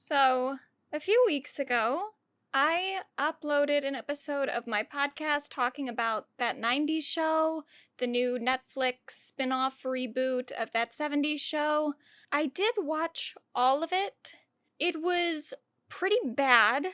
So, a few weeks ago, I uploaded an episode of my podcast talking about that 90s show, the new Netflix spin-off reboot of that 70s show. I did watch all of it. It was pretty bad,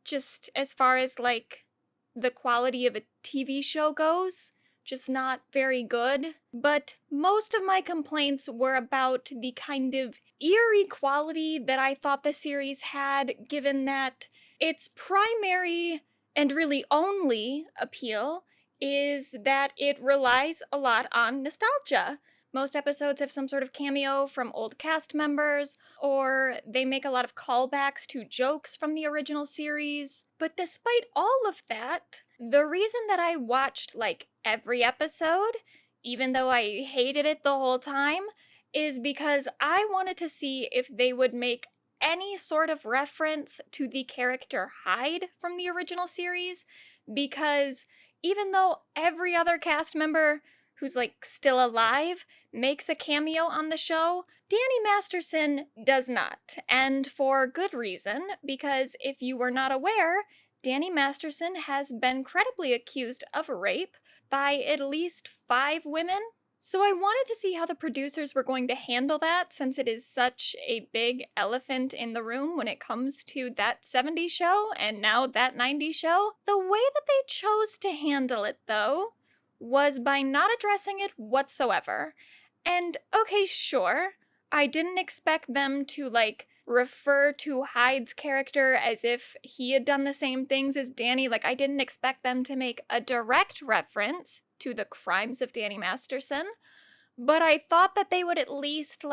just as far as, the quality of a TV show goes. Just not very good. But most of my complaints were about the kind of eerie quality that I thought the series had, given that its primary and really only appeal is that it relies a lot on nostalgia. Most episodes have some sort of cameo from old cast members, or they make a lot of callbacks to jokes from the original series. But despite all of that, the reason that I watched, every episode, even though I hated it the whole time, is because I wanted to see if they would make any sort of reference to the character Hyde from the original series, because even though every other cast member who's still alive makes a cameo on the show, Danny Masterson does not, and for good reason, because if you were not aware, Danny Masterson has been credibly accused of rape by at least 5 women. So I wanted to see how the producers were going to handle that, since it is such a big elephant in the room when it comes to that 70s show and now that 90s show. The way that they chose to handle it, though, was by not addressing it whatsoever. And okay, sure, I didn't expect them to, refer to Hyde's character as if he had done the same things as Danny. I didn't expect them to make a direct reference to the crimes of Danny Masterson, but I thought that they would at least,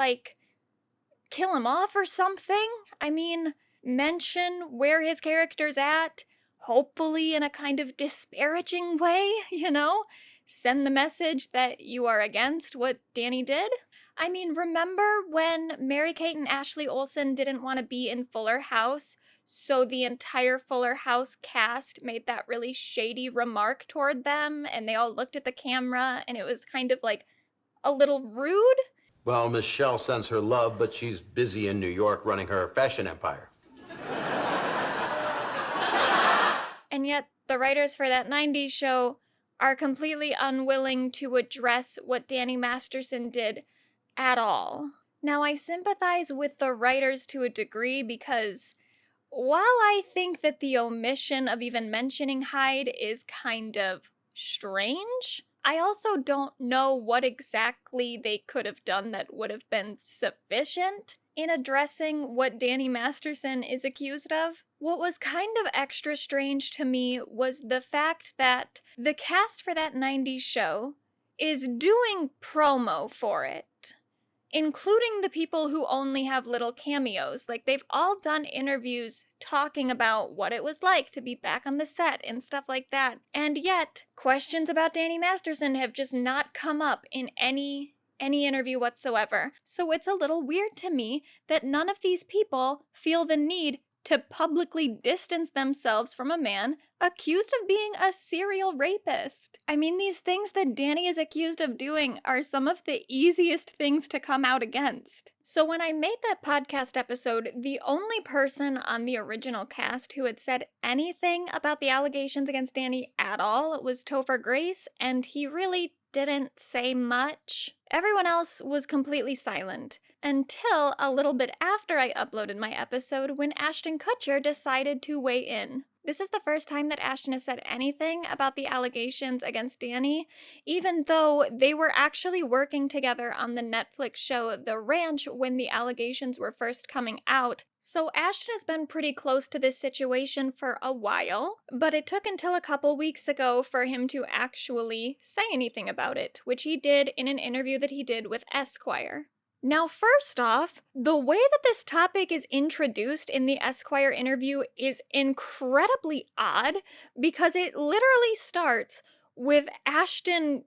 kill him off or something. I mean, mention where his character's at, hopefully in a kind of disparaging way, Send the message that you are against what Danny did. I mean, remember when Mary-Kate and Ashley Olsen didn't want to be in Fuller House, so the entire Fuller House cast made that really shady remark toward them, and they all looked at the camera, and it was kind of a little rude? Well, Michelle sends her love, but she's busy in New York running her fashion empire. And yet, the writers for that 90s show are completely unwilling to address what Danny Masterson did at all. Now, I sympathize with the writers to a degree because while I think that the omission of even mentioning Hyde is kind of strange, I also don't know what exactly they could have done that would have been sufficient in addressing what Danny Masterson is accused of. What was kind of extra strange to me was the fact that the cast for that 90s show is doing promo for it, including the people who only have little cameos. They've all done interviews talking about what it was like to be back on the set and stuff like that. And yet, questions about Danny Masterson have just not come up in any interview whatsoever. So it's a little weird to me that none of these people feel the need to publicly distance themselves from a man accused of being a serial rapist. I mean, these things that Danny is accused of doing are some of the easiest things to come out against. So when I made that podcast episode, the only person on the original cast who had said anything about the allegations against Danny at all was Topher Grace, and he really didn't say much. Everyone else was completely silent, until a little bit after I uploaded my episode when Ashton Kutcher decided to weigh in. This is the first time that Ashton has said anything about the allegations against Danny, even though they were actually working together on the Netflix show The Ranch when the allegations were first coming out. So Ashton has been pretty close to this situation for a while, but it took until a couple weeks ago for him to actually say anything about it, which he did in an interview that he did with Esquire. Now, first off, the way that this topic is introduced in the Esquire interview is incredibly odd, because it literally starts with Ashton,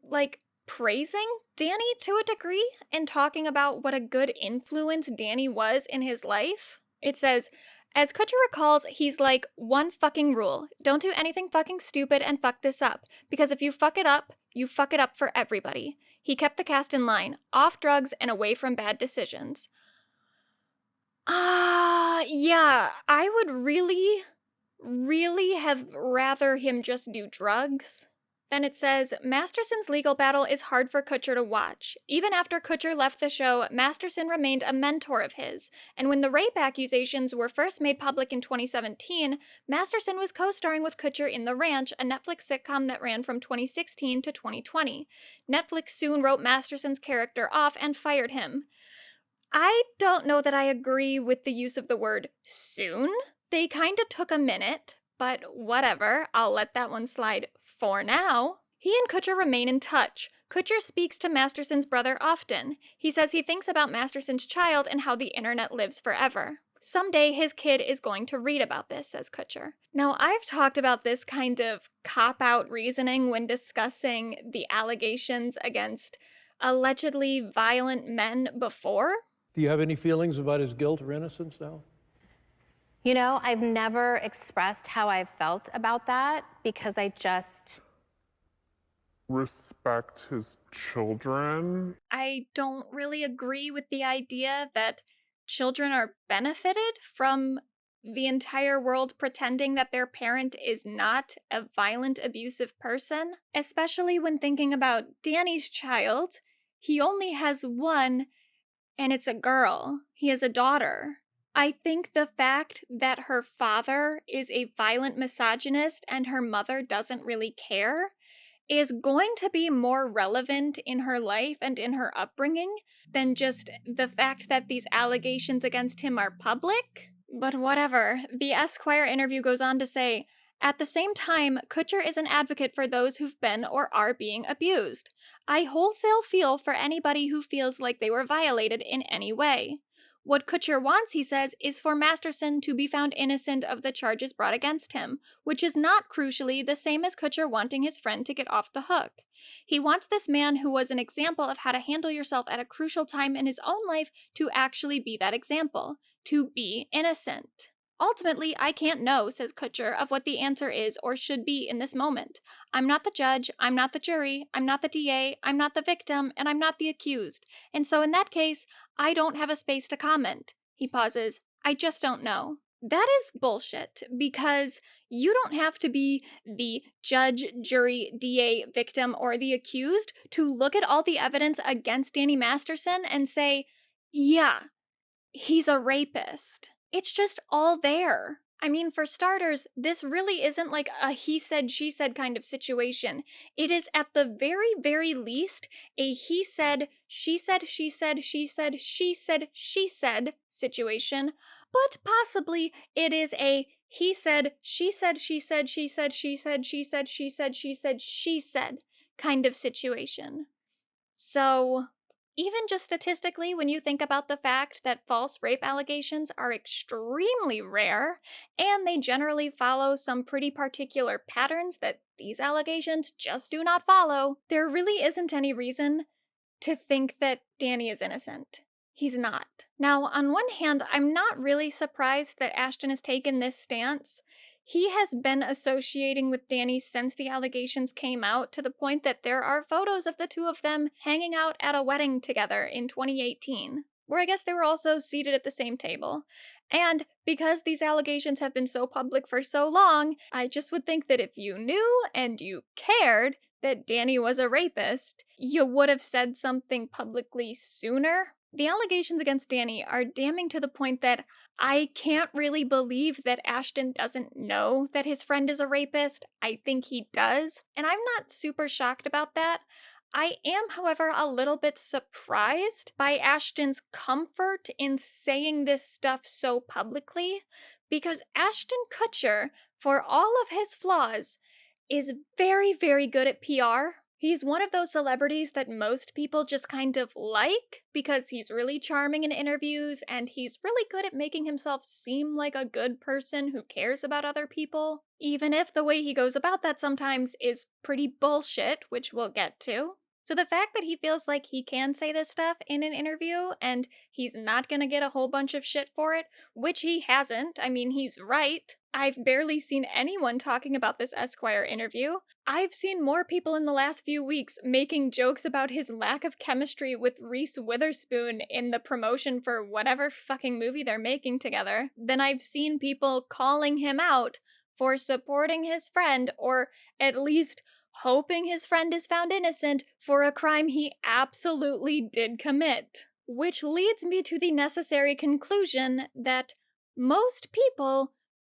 praising Danny to a degree and talking about what a good influence Danny was in his life. It says, as Kutcher recalls, he's one fucking rule. Don't do anything fucking stupid and fuck this up, because if you fuck it up for everybody. He kept the cast in line, off drugs and away from bad decisions. Yeah, I would really, really have rather him just do drugs. Then it says, Masterson's legal battle is hard for Kutcher to watch. Even after Kutcher left the show, Masterson remained a mentor of his, and when the rape accusations were first made public in 2017, Masterson was co-starring with Kutcher in The Ranch, a Netflix sitcom that ran from 2016 to 2020. Netflix soon wrote Masterson's character off and fired him. I don't know that I agree with the use of the word soon. They kind of took a minute, but whatever, I'll let that one slide for now. He and Kutcher remain in touch. Kutcher speaks to Masterson's brother often. He says he thinks about Masterson's child and how the internet lives forever. Someday his kid is going to read about this, says Kutcher. Now, I've talked about this kind of cop-out reasoning when discussing the allegations against allegedly violent men before. Do you have any feelings about his guilt or innocence now? You know, I've never expressed how I felt about that because I just respect his children. I don't really agree with the idea that children are benefited from the entire world pretending that their parent is not a violent, abusive person, especially when thinking about Danny's child. He only has one, and it's a girl. He has a daughter. I think the fact that her father is a violent misogynist and her mother doesn't really care is going to be more relevant in her life and in her upbringing than just the fact that these allegations against him are public. But whatever. The Esquire interview goes on to say, at the same time, Kutcher is an advocate for those who've been or are being abused. I wholesale feel for anybody who feels like they were violated in any way. What Kutcher wants, he says, is for Masterson to be found innocent of the charges brought against him, which is not, crucially, the same as Kutcher wanting his friend to get off the hook. He wants this man who was an example of how to handle yourself at a crucial time in his own life to actually be that example, to be innocent. Ultimately, I can't know, says Kutcher, of what the answer is or should be in this moment. I'm not the judge, I'm not the jury, I'm not the DA, I'm not the victim, and I'm not the accused. And so in that case, I don't have a space to comment. He pauses. I just don't know. That is bullshit, because you don't have to be the judge, jury, DA, victim, or the accused to look at all the evidence against Danny Masterson and say, yeah, he's a rapist. It's just all there. I mean, for starters, this really isn't like a he said, she said kind of situation. It is at the very, very least a he said, she said, she said, she said, she said, she said situation, but possibly it is a he said, she said, she said, she said, she said, she said, she said, she said, she said kind of situation. So, even just statistically, when you think about the fact that false rape allegations are extremely rare, and they generally follow some pretty particular patterns that these allegations just do not follow, there really isn't any reason to think that Danny is innocent. He's not. Now, on one hand, I'm not really surprised that Ashton has taken this stance. He has been associating with Danny since the allegations came out, to the point that there are photos of the two of them hanging out at a wedding together in 2018, where I guess they were also seated at the same table. And because these allegations have been so public for so long, I just would think that if you knew and you cared that Danny was a rapist, you would have said something publicly sooner. The allegations against Danny are damning to the point that I can't really believe that Ashton doesn't know that his friend is a rapist. I think he does, and I'm not super shocked about that. I am, however, a little bit surprised by Ashton's comfort in saying this stuff so publicly, because Ashton Kutcher, for all of his flaws, is very, very good at PR. He's one of those celebrities that most people just kind of like because he's really charming in interviews and he's really good at making himself seem like a good person who cares about other people, even if the way he goes about that sometimes is pretty bullshit, which we'll get to. So the fact that he feels like he can say this stuff in an interview and he's not gonna get a whole bunch of shit for it, which he hasn't, I mean, he's right. I've barely seen anyone talking about this Esquire interview. I've seen more people in the last few weeks making jokes about his lack of chemistry with Reese Witherspoon in the promotion for whatever fucking movie they're making together than I've seen people calling him out for supporting his friend, or at least hoping his friend is found innocent for a crime he absolutely did commit. Which leads me to the necessary conclusion that most people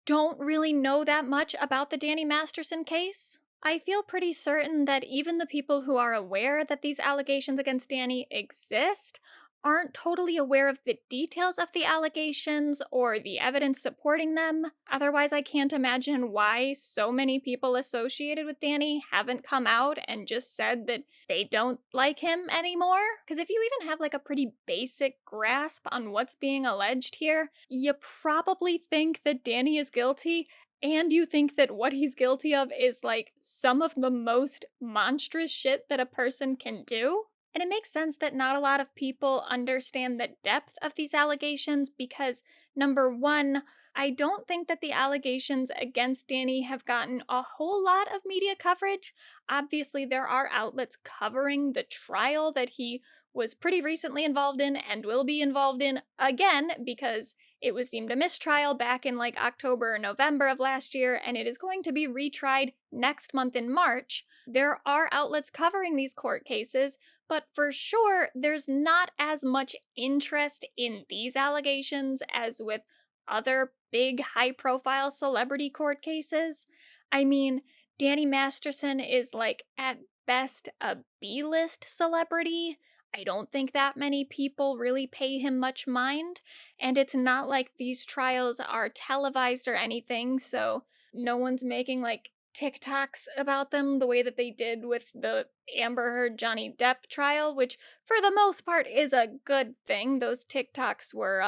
don't really know that much about the Danny Masterson case. I feel pretty certain that even the people who are aware that these allegations against Danny exist aren't totally aware of the details of the allegations or the evidence supporting them. Otherwise, I can't imagine why so many people associated with Danny haven't come out and just said that they don't like him anymore. Because if you even have like a pretty basic grasp on what's being alleged here, you probably think that Danny is guilty, and you think that what he's guilty of is like some of the most monstrous shit that a person can do. And it makes sense that not a lot of people understand the depth of these allegations because, number one, I don't think that the allegations against Danny have gotten a whole lot of media coverage. Obviously, there are outlets covering the trial that he was pretty recently involved in and will be involved in again because it was deemed a mistrial back in like October or November of last year, and it is going to be retried next month in March. There are outlets covering these court cases, but for sure, there's not as much interest in these allegations as with other big high-profile celebrity court cases. I mean, Danny Masterson is like at best a B-list celebrity. I don't think that many people really pay him much mind, and it's not like these trials are televised or anything, so no one's making like TikToks about them the way that they did with the Amber Heard Johnny Depp trial, which for the most part is a good thing. Those TikToks were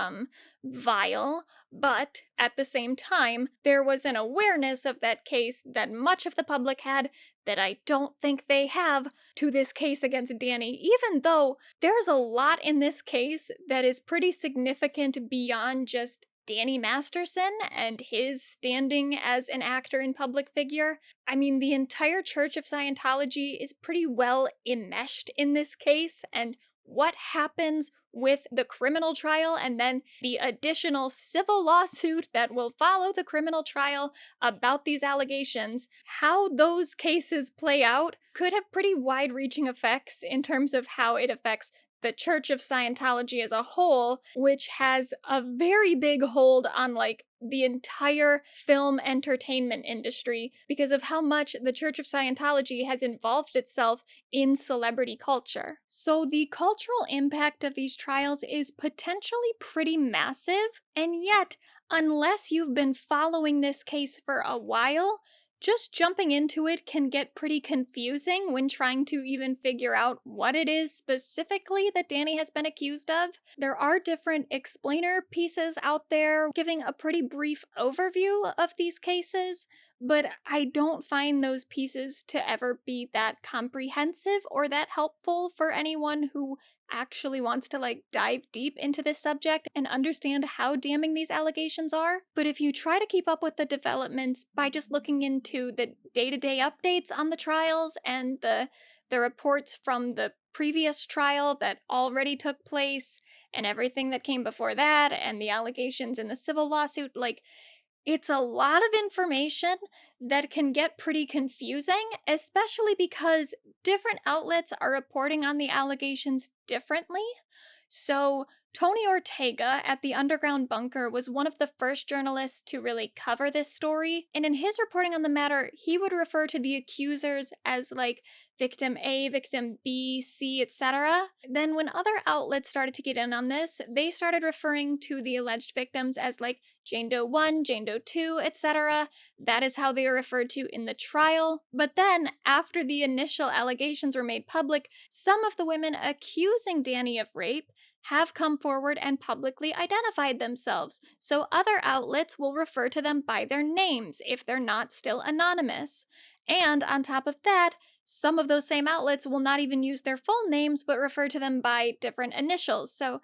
vile, but at the same time, there was an awareness of that case that much of the public had that I don't think they have to this case against Danny, even though there's a lot in this case that is pretty significant beyond just Danny Masterson and his standing as an actor and public figure. I mean, the entire Church of Scientology is pretty well enmeshed in this case, and what happens with the criminal trial and then the additional civil lawsuit that will follow the criminal trial about these allegations, how those cases play out could have pretty wide-reaching effects in terms of how it affects the Church of Scientology as a whole, which has a very big hold on like the entire film entertainment industry because of how much the Church of Scientology has involved itself in celebrity culture. So the cultural impact of these trials is potentially pretty massive, and yet, unless you've been following this case for a while, just jumping into it can get pretty confusing when trying to even figure out what it is specifically that Danny has been accused of. There are different explainer pieces out there giving a pretty brief overview of these cases, but I don't find those pieces to ever be that comprehensive or that helpful for anyone who actually wants to like dive deep into this subject and understand how damning these allegations are. But if you try to keep up with the developments by just looking into the day-to-day updates on the trials and the reports from the previous trial that already took place and everything that came before that and the allegations in the civil lawsuit, like, it's a lot of information that can get pretty confusing, especially because different outlets are reporting on the allegations differently. So, Tony Ortega at the Underground Bunker was one of the first journalists to really cover this story, and in his reporting on the matter, he would refer to the accusers as like victim A, victim B, C, etc. Then when other outlets started to get in on this, they started referring to the alleged victims as like Jane Doe 1, Jane Doe 2, etc. That is how they were referred to in the trial. But then, after the initial allegations were made public, some of the women accusing Danny of rape have come forward and publicly identified themselves, so other outlets will refer to them by their names if they're not still anonymous. And on top of that, some of those same outlets will not even use their full names but refer to them by different initials. So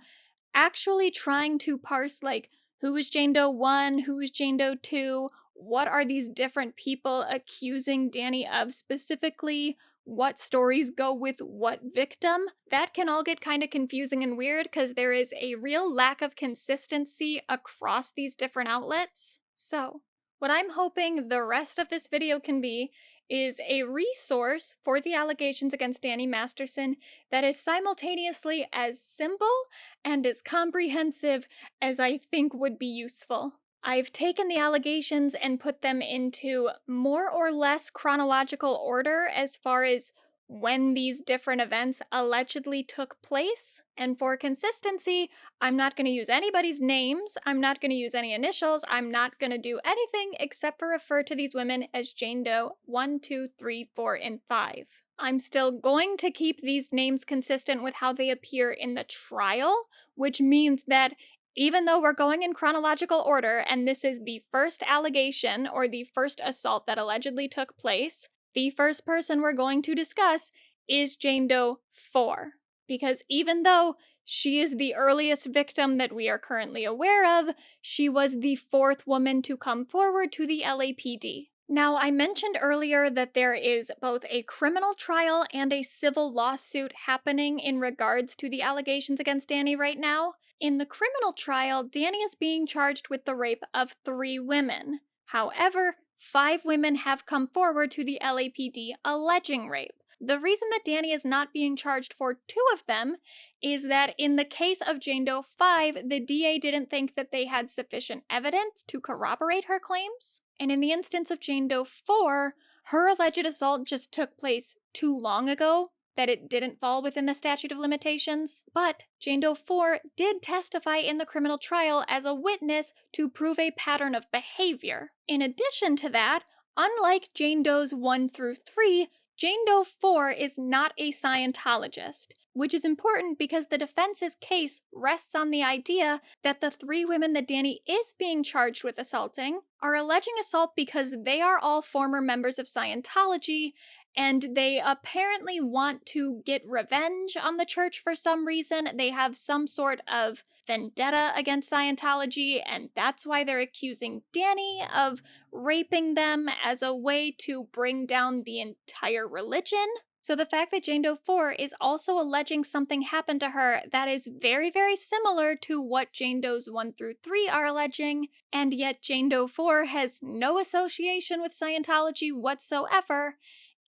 actually trying to parse, like, who is Jane Doe 1, who is Jane Doe 2, what are these different people accusing Danny of specifically, what stories go with what victim, that can all get kind of confusing and weird because there is a real lack of consistency across these different outlets. So, what I'm hoping the rest of this video can be is a resource for the allegations against Danny Masterson that is simultaneously as simple and as comprehensive as I think would be useful. I've taken the allegations and put them into more or less chronological order as far as when these different events allegedly took place. And for consistency, I'm not going to use anybody's names, I'm not going to use any initials, I'm not going to do anything except for refer to these women as Jane Doe 1, 2, 3, 4, and 5. I'm still going to keep these names consistent with how they appear in the trial, which means that even though we're going in chronological order and this is the first allegation or the first assault that allegedly took place, the first person we're going to discuss is Jane Doe 4. Because even though she is the earliest victim that we are currently aware of, she was the fourth woman to come forward to the LAPD. Now, I mentioned earlier that there is both a criminal trial and a civil lawsuit happening in regards to the allegations against Danny right now. In the criminal trial, Danny is being charged with the rape of 3 women. However, 5 women have come forward to the LAPD alleging rape. The reason that Danny is not being charged for 2 of them is that in the case of Jane Doe 5, the DA didn't think that they had sufficient evidence to corroborate her claims. And in the instance of Jane Doe 4, her alleged assault just took place too long ago that it didn't fall within the statute of limitations. But Jane Doe 4 did testify in the criminal trial as a witness to prove a pattern of behavior. In addition to that, unlike Jane Doe's 1 through 3, Jane Doe 4 is not a Scientologist, which is important because the defense's case rests on the idea that the 3 women that Danny is being charged with assaulting are alleging assault because they are all former members of Scientology, and they apparently want to get revenge on the church for some reason. They have some sort of vendetta against Scientology, and that's why they're accusing Danny of raping them as a way to bring down the entire religion. So the fact that Jane Doe 4 is also alleging something happened to her that is very, very similar to what Jane Doe's 1 through 3 are alleging, and yet Jane Doe 4 has no association with Scientology whatsoever,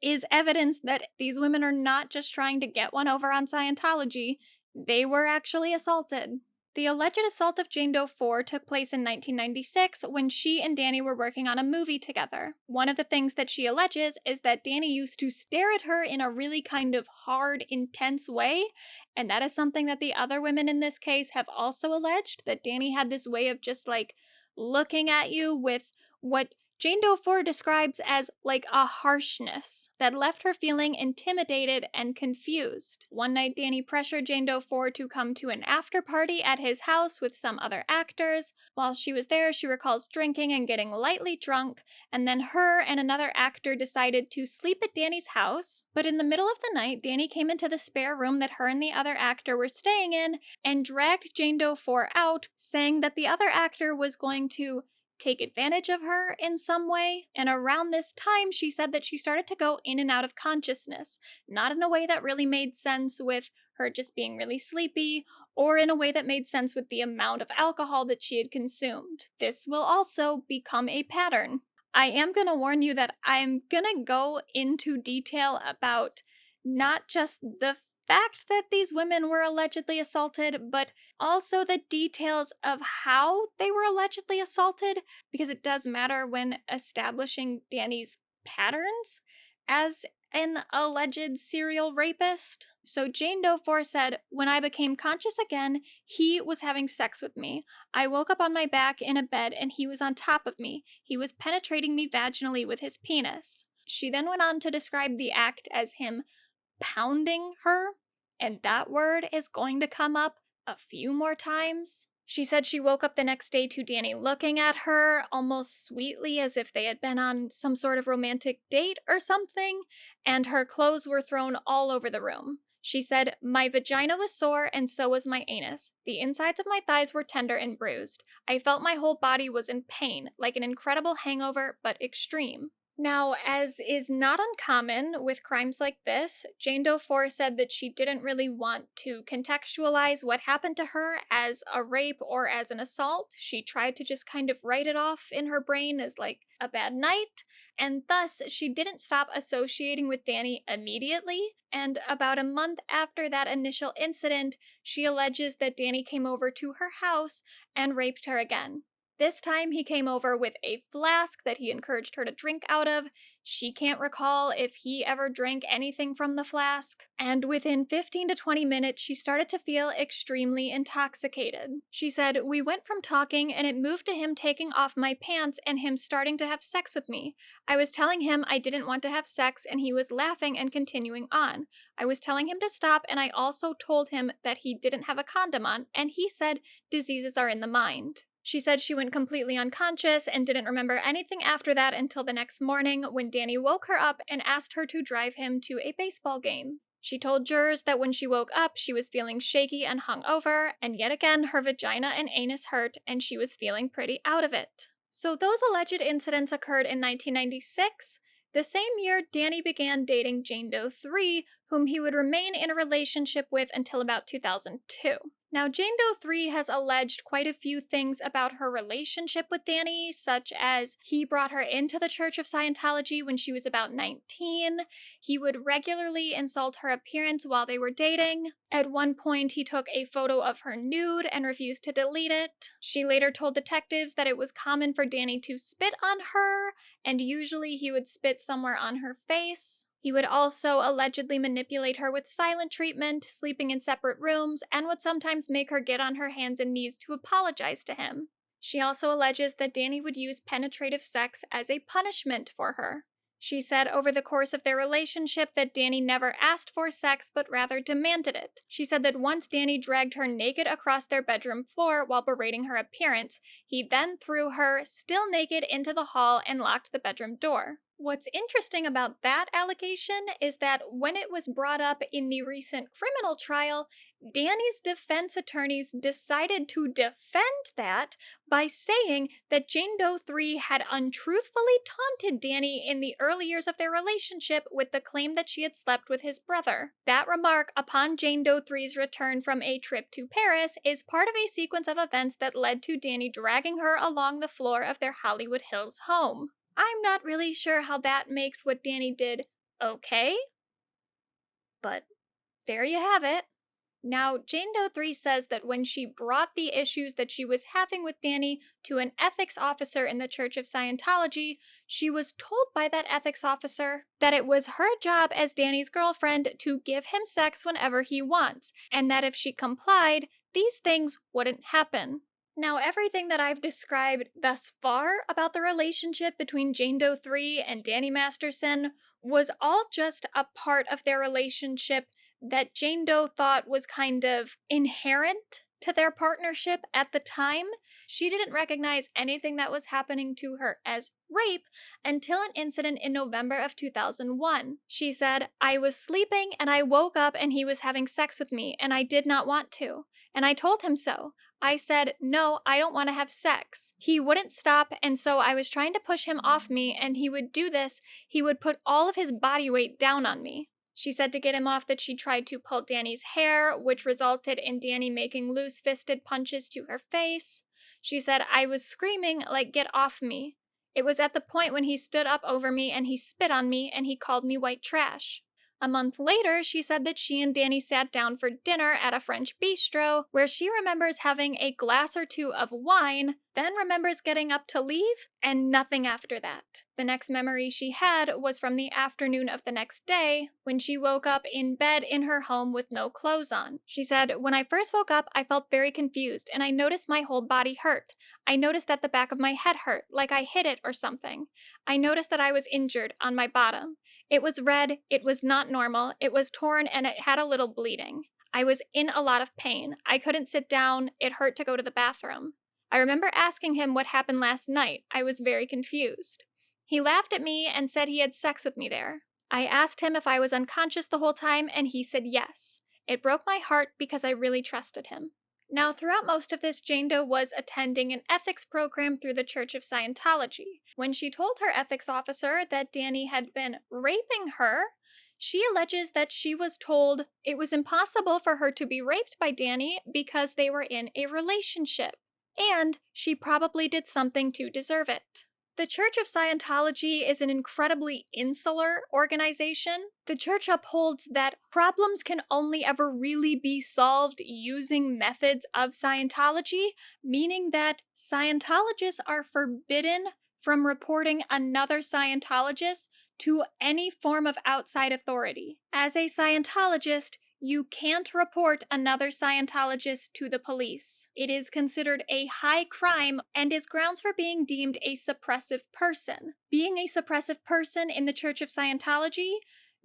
is evidence that these women are not just trying to get one over on Scientology, they were actually assaulted. The alleged assault of Jane Doe 4 took place in 1996 when she and Danny were working on a movie together. One of the things that she alleges is that Danny used to stare at her in a really kind of hard, intense way, and that is something that the other women in this case have also alleged, that Danny had this way of just like looking at you with what Jane Doe 4 describes as like a harshness that left her feeling intimidated and confused. One night, Danny pressured Jane Doe 4 to come to an after party at his house with some other actors. While she was there, she recalls drinking and getting lightly drunk, and then her and another actor decided to sleep at Danny's house. But in the middle of the night, Danny came into the spare room that her and the other actor were staying in and dragged Jane Doe 4 out, saying that the other actor was going to take advantage of her in some way. And around this time, she said that she started to go in and out of consciousness, not in a way that really made sense with her just being really sleepy, or in a way that made sense with the amount of alcohol that she had consumed. This will also become a pattern. I am going to warn you that I'm going to go into detail about not just the fact that these women were allegedly assaulted, but also the details of how they were allegedly assaulted, because it does matter when establishing Danny's patterns as an alleged serial rapist. So Jane Doe 4 said, "When I became conscious again, he was having sex with me. I woke up on my back in a bed and he was on top of me. He was penetrating me vaginally with his penis." She then went on to describe the act as him pounding her, and that word is going to come up a few more times. She said she woke up the next day to Danny looking at her almost sweetly as if they had been on some sort of romantic date or something, and her clothes were thrown all over the room. She said, "My vagina was sore and so was my anus. The insides of my thighs were tender and bruised. I felt my whole body was in pain, like an incredible hangover, but extreme." Now, as is not uncommon with crimes like this, Jane Doe 4 said that she didn't really want to contextualize what happened to her as a rape or as an assault. She tried to just kind of write it off in her brain as like a bad night, and thus she didn't stop associating with Danny immediately. And about a month after that initial incident, she alleges that Danny came over to her house and raped her again. This time he came over with a flask that he encouraged her to drink out of. She can't recall if he ever drank anything from the flask. And within 15 to 20 minutes, she started to feel extremely intoxicated. She said, "We went from talking and it moved to him taking off my pants and him starting to have sex with me. I was telling him I didn't want to have sex and he was laughing and continuing on. I was telling him to stop and I also told him that he didn't have a condom on and he said diseases are in the mind." She said she went completely unconscious and didn't remember anything after that until the next morning when Danny woke her up and asked her to drive him to a baseball game. She told jurors that when she woke up, she was feeling shaky and hungover, and yet again her vagina and anus hurt and she was feeling pretty out of it. So those alleged incidents occurred in 1996, the same year Danny began dating Jane Doe 3, whom he would remain in a relationship with until about 2002. Now, Jane Doe 3 has alleged quite a few things about her relationship with Danny, such as he brought her into the Church of Scientology when she was about 19. He would regularly insult her appearance while they were dating. At one point, he took a photo of her nude and refused to delete it. She later told detectives that it was common for Danny to spit on her, and usually he would spit somewhere on her face. He would also allegedly manipulate her with silent treatment, sleeping in separate rooms, and would sometimes make her get on her hands and knees to apologize to him. She also alleges that Danny would use penetrative sex as a punishment for her. She said over the course of their relationship that Danny never asked for sex but rather demanded it. She said that once Danny dragged her naked across their bedroom floor while berating her appearance, he then threw her, still naked, into the hall and locked the bedroom door. What's interesting about that allegation is that when it was brought up in the recent criminal trial, Danny's defense attorneys decided to defend that by saying that Jane Doe 3 had untruthfully taunted Danny in the early years of their relationship with the claim that she had slept with his brother. That remark upon Jane Doe 3's return from a trip to Paris is part of a sequence of events that led to Danny dragging her along the floor of their Hollywood Hills home. I'm not really sure how that makes what Danny did okay, but there you have it. Now, Jane Doe 3 says that when she brought the issues that she was having with Danny to an ethics officer in the Church of Scientology, she was told by that ethics officer that it was her job as Danny's girlfriend to give him sex whenever he wants, and that if she complied, these things wouldn't happen. Now, everything that I've described thus far about the relationship between Jane Doe 3 and Danny Masterson was all just a part of their relationship that Jane Doe thought was kind of inherent to their partnership at the time. She didn't recognize anything that was happening to her as rape until an incident in November of 2001. She said, "I was sleeping and I woke up and he was having sex with me and I did not want to. And I told him so. I said, no, I don't want to have sex. He wouldn't stop, and so I was trying to push him off me, and he would do this. He would put all of his body weight down on me." She said to get him off that she tried to pull Danny's hair, which resulted in Danny making loose-fisted punches to her face. She said, "I was screaming, like, get off me. It was at the point when he stood up over me and he spit on me and he called me white trash." A month later, she said that she and Danny sat down for dinner at a French bistro, where she remembers having a glass or two of wine, then remembers getting up to leave, and nothing after that. The next memory she had was from the afternoon of the next day, when she woke up in bed in her home with no clothes on. She said, "When I first woke up, I felt very confused, and I noticed my whole body hurt. I noticed that the back of my head hurt, like I hit it or something. I noticed that I was injured on my bottom. It was red, it was not normal, it was torn, and it had a little bleeding. I was in a lot of pain. I couldn't sit down. It hurt to go to the bathroom. I remember asking him what happened last night. I was very confused. He laughed at me and said he had sex with me there. I asked him if I was unconscious the whole time, and he said yes. It broke my heart because I really trusted him. Now, throughout most of this, Jane Doe was attending an ethics program through the Church of Scientology. When she told her ethics officer that Danny had been raping her, she alleges that she was told it was impossible for her to be raped by Danny because they were in a relationship, and she probably did something to deserve it. The Church of Scientology is an incredibly insular organization. The church upholds that problems can only ever really be solved using methods of Scientology, meaning that Scientologists are forbidden from reporting another Scientologist to any form of outside authority. As a Scientologist, you can't report another Scientologist to the police. It is considered a high crime and is grounds for being deemed a suppressive person. Being a suppressive person in the Church of Scientology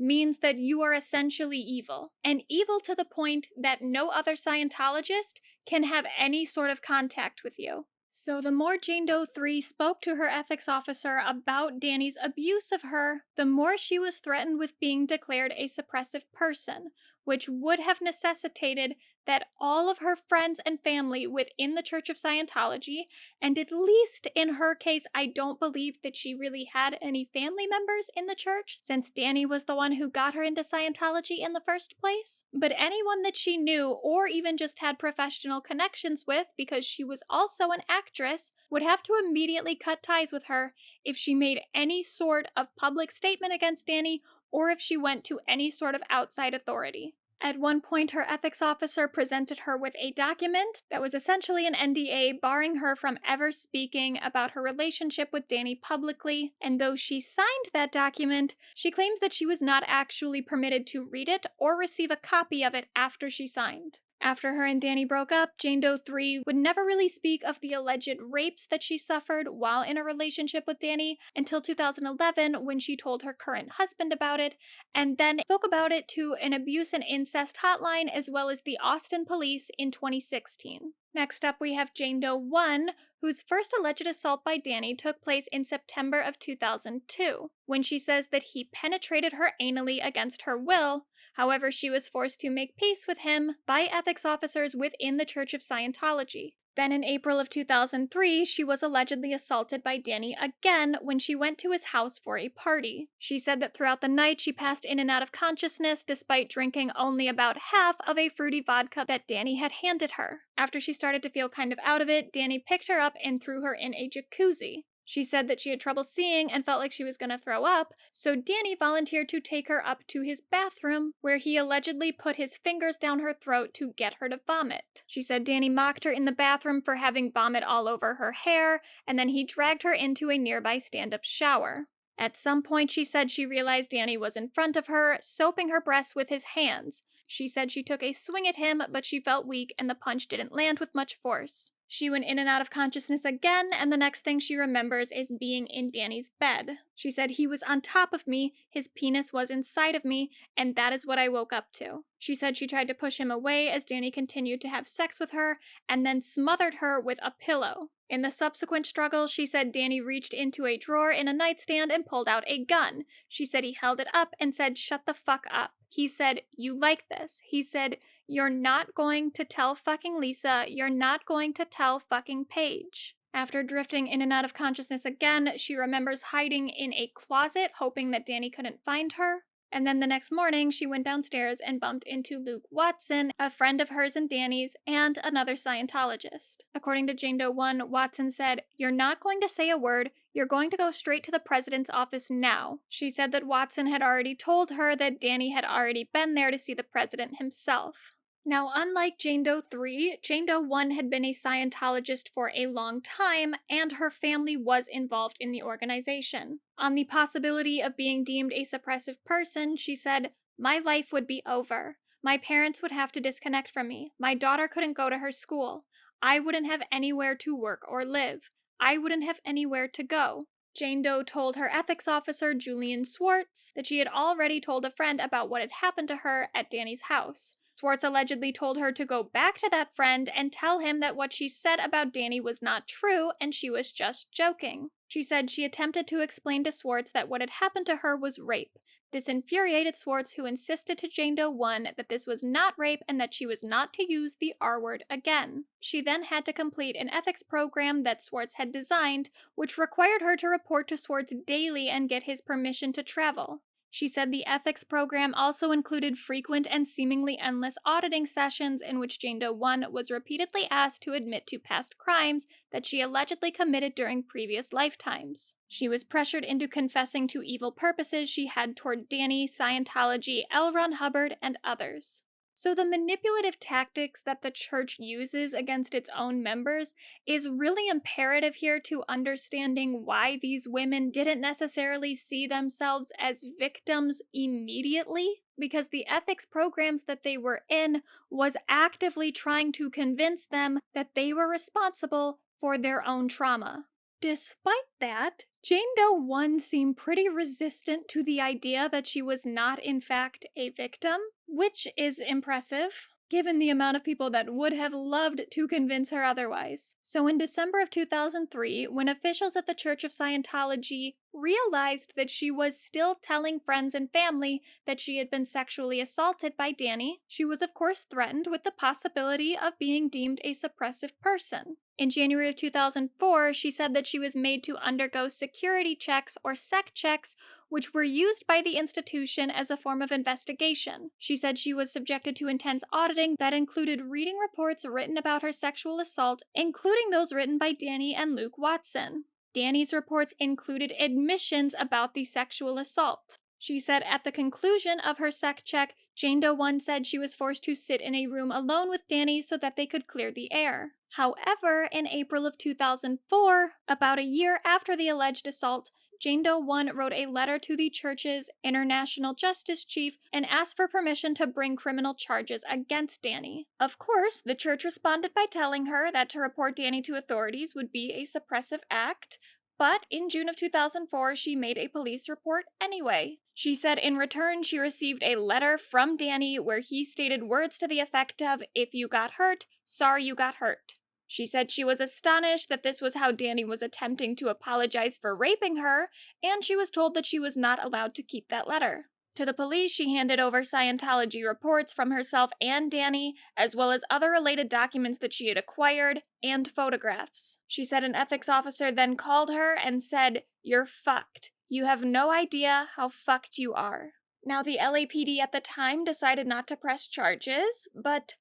means that you are essentially evil, and evil to the point that no other Scientologist can have any sort of contact with you. So the more Jane Doe 3 spoke to her ethics officer about Danny's abuse of her, the more she was threatened with being declared a suppressive person, which would have necessitated that all of her friends and family within the Church of Scientology, and at least in her case, I don't believe that she really had any family members in the church, since Danny was the one who got her into Scientology in the first place, but anyone that she knew or even just had professional connections with, because she was also an actress, would have to immediately cut ties with her if she made any sort of public statement against Danny or if she went to any sort of outside authority. At one point, her ethics officer presented her with a document that was essentially an NDA barring her from ever speaking about her relationship with Danny publicly, and though she signed that document, she claims that she was not actually permitted to read it or receive a copy of it after she signed. After her and Danny broke up, Jane Doe 3 would never really speak of the alleged rapes that she suffered while in a relationship with Danny until 2011 when she told her current husband about it, and then spoke about it to an abuse and incest hotline as well as the Austin police in 2016. Next up, we have Jane Doe 1, whose first alleged assault by Danny took place in September of 2002, when she says that he penetrated her anally against her will. However, she was forced to make peace with him by ethics officers within the Church of Scientology. Then in April of 2003, she was allegedly assaulted by Danny again when she went to his house for a party. She said that throughout the night she passed in and out of consciousness despite drinking only about half of a fruity vodka that Danny had handed her. After she started to feel kind of out of it, Danny picked her up and threw her in a jacuzzi. She said that she had trouble seeing and felt like she was going to throw up, so Danny volunteered to take her up to his bathroom, where he allegedly put his fingers down her throat to get her to vomit. She said Danny mocked her in the bathroom for having vomit all over her hair, and then he dragged her into a nearby stand-up shower. At some point, she said she realized Danny was in front of her, soaping her breasts with his hands. She said she took a swing at him, but she felt weak and the punch didn't land with much force. She went in and out of consciousness again, and the next thing she remembers is being in Danny's bed. She said he was on top of me, his penis was inside of me, and that is what I woke up to. She said she tried to push him away as Danny continued to have sex with her, and then smothered her with a pillow. In the subsequent struggle, she said Danny reached into a drawer in a nightstand and pulled out a gun. She said he held it up and said, "Shut the fuck up." He said, "You like this?" He said, "You're not going to tell fucking Lisa, you're not going to tell fucking Paige." After drifting in and out of consciousness again, she remembers hiding in a closet, hoping that Danny couldn't find her. And then the next morning, she went downstairs and bumped into Luke Watson, a friend of hers and Danny's, and another Scientologist. According to Jane Doe 1, Watson said, "You're not going to say a word. You're going to go straight to the president's office now." She said that Watson had already told her that Danny had already been there to see the president himself. Now, unlike Jane Doe 3, Jane Doe 1 had been a Scientologist for a long time, and her family was involved in the organization. On the possibility of being deemed a suppressive person, she said, "My life would be over. My parents would have to disconnect from me. My daughter couldn't go to her school. I wouldn't have anywhere to work or live. I wouldn't have anywhere to go." Jane Doe told her ethics officer, Julian Swartz, that she had already told a friend about what had happened to her at Danny's house. Swartz allegedly told her to go back to that friend and tell him that what she said about Danny was not true and she was just joking. She said she attempted to explain to Swartz that what had happened to her was rape. This infuriated Swartz, who insisted to Jane Doe 1 that this was not rape and that she was not to use the R word again. She then had to complete an ethics program that Swartz had designed, which required her to report to Swartz daily and get his permission to travel. She said the ethics program also included frequent and seemingly endless auditing sessions in which Jane Doe 1 was repeatedly asked to admit to past crimes that she allegedly committed during previous lifetimes. She was pressured into confessing to evil purposes she had toward Danny, Scientology, L. Ron Hubbard, and others. So the manipulative tactics that the church uses against its own members is really imperative here to understanding why these women didn't necessarily see themselves as victims immediately, because the ethics programs that they were in was actively trying to convince them that they were responsible for their own trauma. Despite that, Jane Doe 1 seemed pretty resistant to the idea that she was not in fact a victim, which is impressive, given the amount of people that would have loved to convince her otherwise. So in December of 2003, when officials at the Church of Scientology realized that she was still telling friends and family that she had been sexually assaulted by Danny, she was of course threatened with the possibility of being deemed a suppressive person. In January of 2004, she said that she was made to undergo security checks or SEC checks, which were used by the institution as a form of investigation. She said she was subjected to intense auditing that included reading reports written about her sexual assault, including those written by Danny and Luke Watson. Danny's reports included admissions about the sexual assault. She said at the conclusion of her SEC check, Jane Doe 1 said she was forced to sit in a room alone with Danny so that they could clear the air. However, in April of 2004, about a year after the alleged assault, Jane Doe 1 wrote a letter to the church's international justice chief and asked for permission to bring criminal charges against Danny. Of course, the church responded by telling her that to report Danny to authorities would be a suppressive act, but in June of 2004, she made a police report anyway. She said in return she received a letter from Danny where he stated words to the effect of, "If you got hurt, sorry you got hurt." She said she was astonished that this was how Danny was attempting to apologize for raping her, and she was told that she was not allowed to keep that letter. To the police, she handed over Scientology reports from herself and Danny, as well as other related documents that she had acquired, and photographs. She said an ethics officer then called her and said, "You're fucked. You have no idea how fucked you are." Now, the LAPD at the time decided not to press charges, but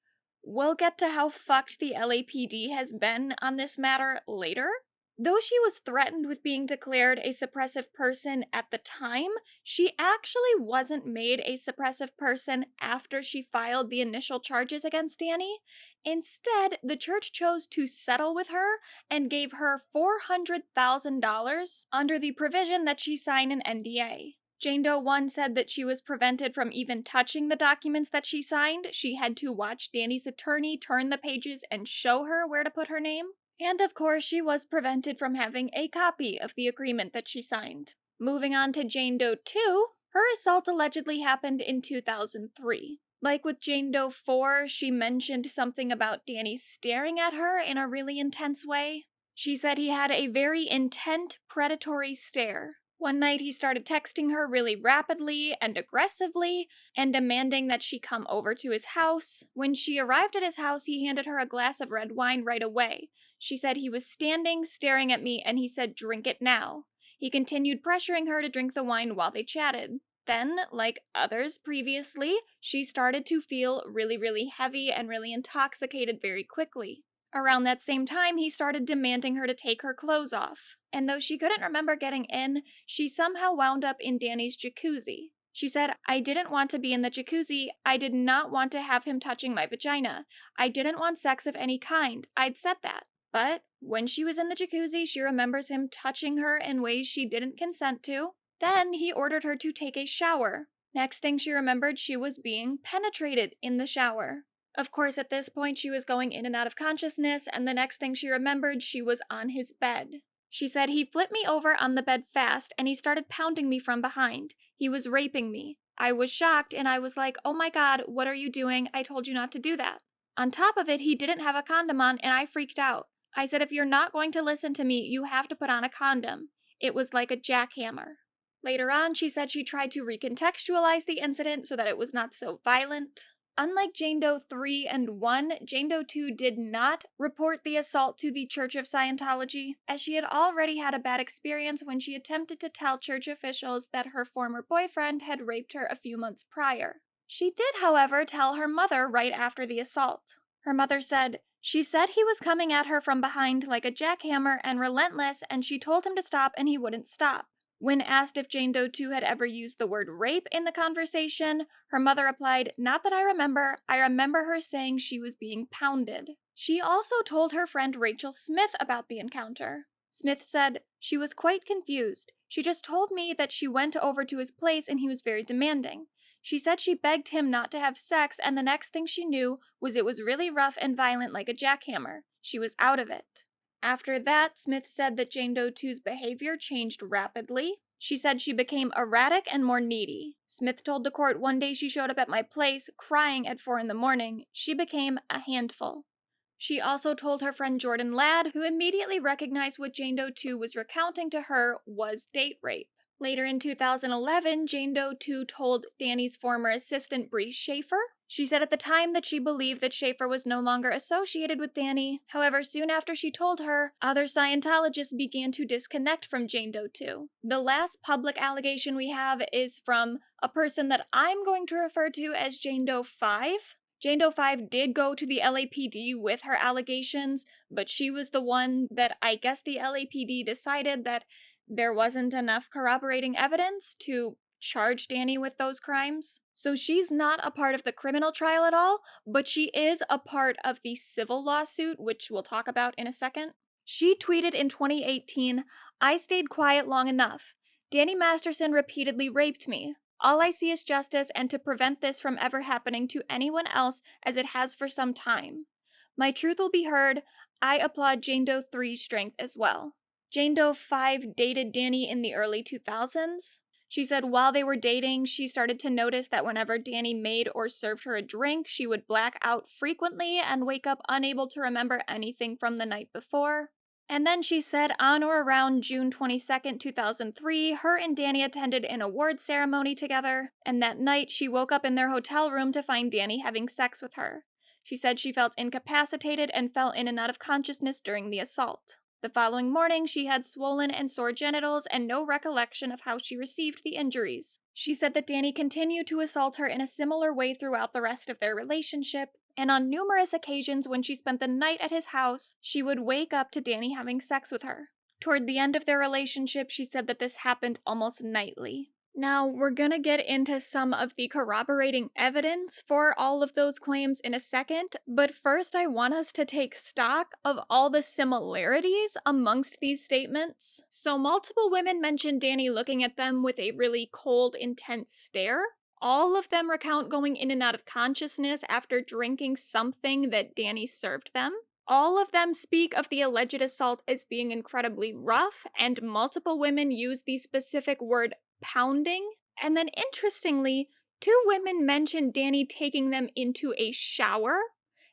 we'll get to how fucked the LAPD has been on this matter later. Though she was threatened with being declared a suppressive person at the time, she actually wasn't made a suppressive person after she filed the initial charges against Danny. Instead, the church chose to settle with her and gave her $400,000 under the provision that she sign an NDA. Jane Doe 1 said that she was prevented from even touching the documents that she signed. She had to watch Danny's attorney turn the pages and show her where to put her name. And of course, she was prevented from having a copy of the agreement that she signed. Moving on to Jane Doe 2, her assault allegedly happened in 2003. Like with Jane Doe 4, she mentioned something about Danny staring at her in a really intense way. She said he had a very intent, predatory stare. One night he started texting her really rapidly and aggressively and demanding that she come over to his house. When she arrived at his house, he handed her a glass of red wine right away. She said he was standing, staring at me, and he said, "Drink it now." He continued pressuring her to drink the wine while they chatted. Then, like others previously, she started to feel really heavy and really intoxicated very quickly. Around that same time, he started demanding her to take her clothes off. And though she couldn't remember getting in, she somehow wound up in Danny's jacuzzi. She said, "I didn't want to be in the jacuzzi. I did not want to have him touching my vagina. I didn't want sex of any kind. I'd said that." But when she was in the jacuzzi, she remembers him touching her in ways she didn't consent to. Then he ordered her to take a shower. Next thing she remembered, she was being penetrated in the shower. Of course, at this point, she was going in and out of consciousness, and the next thing she remembered, she was on his bed. She said, "He flipped me over on the bed fast and he started pounding me from behind. He was raping me. I was shocked and I was like, oh my God, what are you doing? I told you not to do that." On top of it, he didn't have a condom on and I freaked out. I said, "If you're not going to listen to me, you have to put on a condom." It was like a jackhammer. Later on, she said she tried to recontextualize the incident so that it was not so violent. Unlike Jane Doe 3 and 1, Jane Doe 2 did not report the assault to the Church of Scientology, as she had already had a bad experience when she attempted to tell church officials that her former boyfriend had raped her a few months prior. She did, however, tell her mother right after the assault. Her mother said, "She said he was coming at her from behind like a jackhammer and relentless, and she told him to stop and he wouldn't stop." When asked if Jane Doe 2 had ever used the word rape in the conversation, her mother replied, "Not that I remember her saying she was being pounded." She also told her friend Rachel Smith about the encounter. Smith said, "She was quite confused. She just told me that she went over to his place and he was very demanding. She said she begged him not to have sex, and the next thing she knew was it was really rough and violent like a jackhammer. She was out of it." After that, Smith said that Jane Doe 2's behavior changed rapidly. She said she became erratic and more needy. Smith told the court, "One day she showed up at my place, crying at 4 a.m. She became a handful." She also told her friend Jordan Ladd, who immediately recognized what Jane Doe 2 was recounting to her was date rape. Later in 2011, Jane Doe 2 told Danny's former assistant Bree Schaefer. She said at the time that she believed that Schaefer was no longer associated with Danny. However, soon after she told her, other Scientologists began to disconnect from Jane Doe 2. The last public allegation we have is from a person that I'm going to refer to as Jane Doe 5. Jane Doe 5 did go to the LAPD with her allegations, but she was the one that I guess the LAPD decided that there wasn't enough corroborating evidence to charge Danny with those crimes. So she's not a part of the criminal trial at all, but she is a part of the civil lawsuit, which we'll talk about in a second. She tweeted in 2018, "I stayed quiet long enough. Danny Masterson repeatedly raped me. All I see is justice, and to prevent this from ever happening to anyone else as it has for some time. My truth will be heard. I applaud Jane Doe 3's strength as well." Jane Doe 5 dated Danny in the early 2000s. She said while they were dating, she started to notice that whenever Danny made or served her a drink, she would black out frequently and wake up unable to remember anything from the night before. And then she said on or around June 22nd, 2003, her and Danny attended an awards ceremony together, and that night she woke up in their hotel room to find Danny having sex with her. She said she felt incapacitated and fell in and out of consciousness during the assault. The following morning, she had swollen and sore genitals and no recollection of how she received the injuries. She said that Danny continued to assault her in a similar way throughout the rest of their relationship, and on numerous occasions when she spent the night at his house, she would wake up to Danny having sex with her. Toward the end of their relationship, she said that this happened almost nightly. Now, we're gonna get into some of the corroborating evidence for all of those claims in a second, but first I want us to take stock of all the similarities amongst these statements. So multiple women mentioned Danny looking at them with a really cold, intense stare. All of them recount going in and out of consciousness after drinking something that Danny served them. All of them speak of the alleged assault as being incredibly rough, and multiple women use the specific word pounding. And then interestingly, 2 women mentioned Danny taking them into a shower.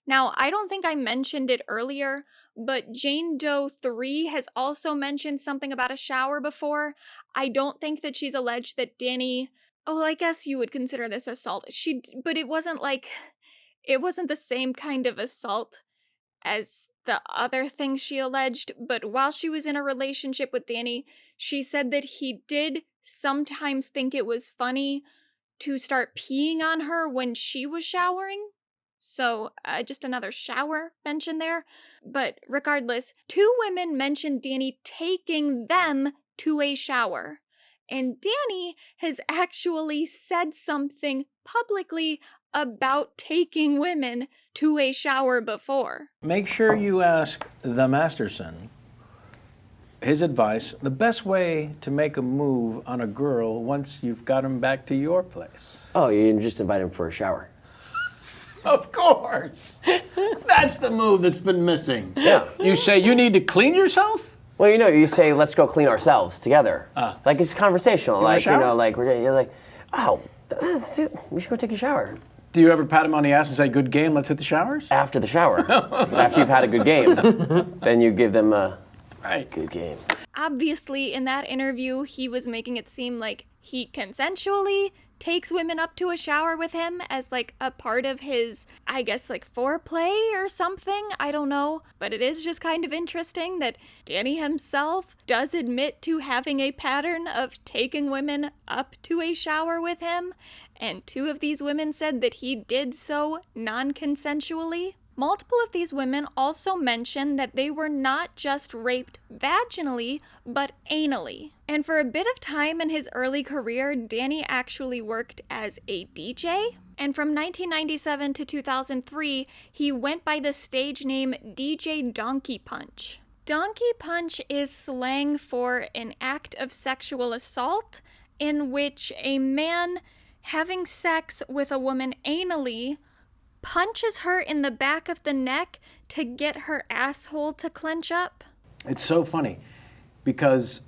Now, I don't think I mentioned it earlier, but Jane Doe 3 has also mentioned something about a shower before. I don't think that she's alleged that Danny... Oh, I guess you would consider this assault. But it wasn't the same kind of assault as the other things she alleged, but while she was in a relationship with Danny, she said that he did sometimes think it was funny to start peeing on her when she was showering. So, just another shower mention there. But regardless, 2 women mentioned Danny taking them to a shower. And Danny has actually said something publicly about taking women to a shower before. Make sure you ask the Masterson his advice, the best way to make a move on a girl once you've got him back to your place. Oh, you just invite him for a shower. Of course. That's the move that's been missing. Yeah. You say you need to clean yourself? Well, you say, let's go clean ourselves together. Like, it's conversational. Like, like, you're like, oh, we should go take a shower. Do you ever pat him on the ass and say, good game, let's hit the showers? After the shower. After you've had a good game. Then you give them a good game. Obviously, in that interview, he was making it seem like he consensually takes women up to a shower with him as like a part of his, I guess, like foreplay or something. I don't know. But it is just kind of interesting that Danny himself does admit to having a pattern of taking women up to a shower with him. And 2 of these women said that he did so non-consensually. Multiple of these women also mentioned that they were not just raped vaginally, but anally. And for a bit of time in his early career, Danny actually worked as a DJ. And from 1997 to 2003, he went by the stage name DJ Donkey Punch. Donkey Punch is slang for an act of sexual assault in which a man having sex with a woman anally punches her in the back of the neck to get her asshole to clench up. It's so funny because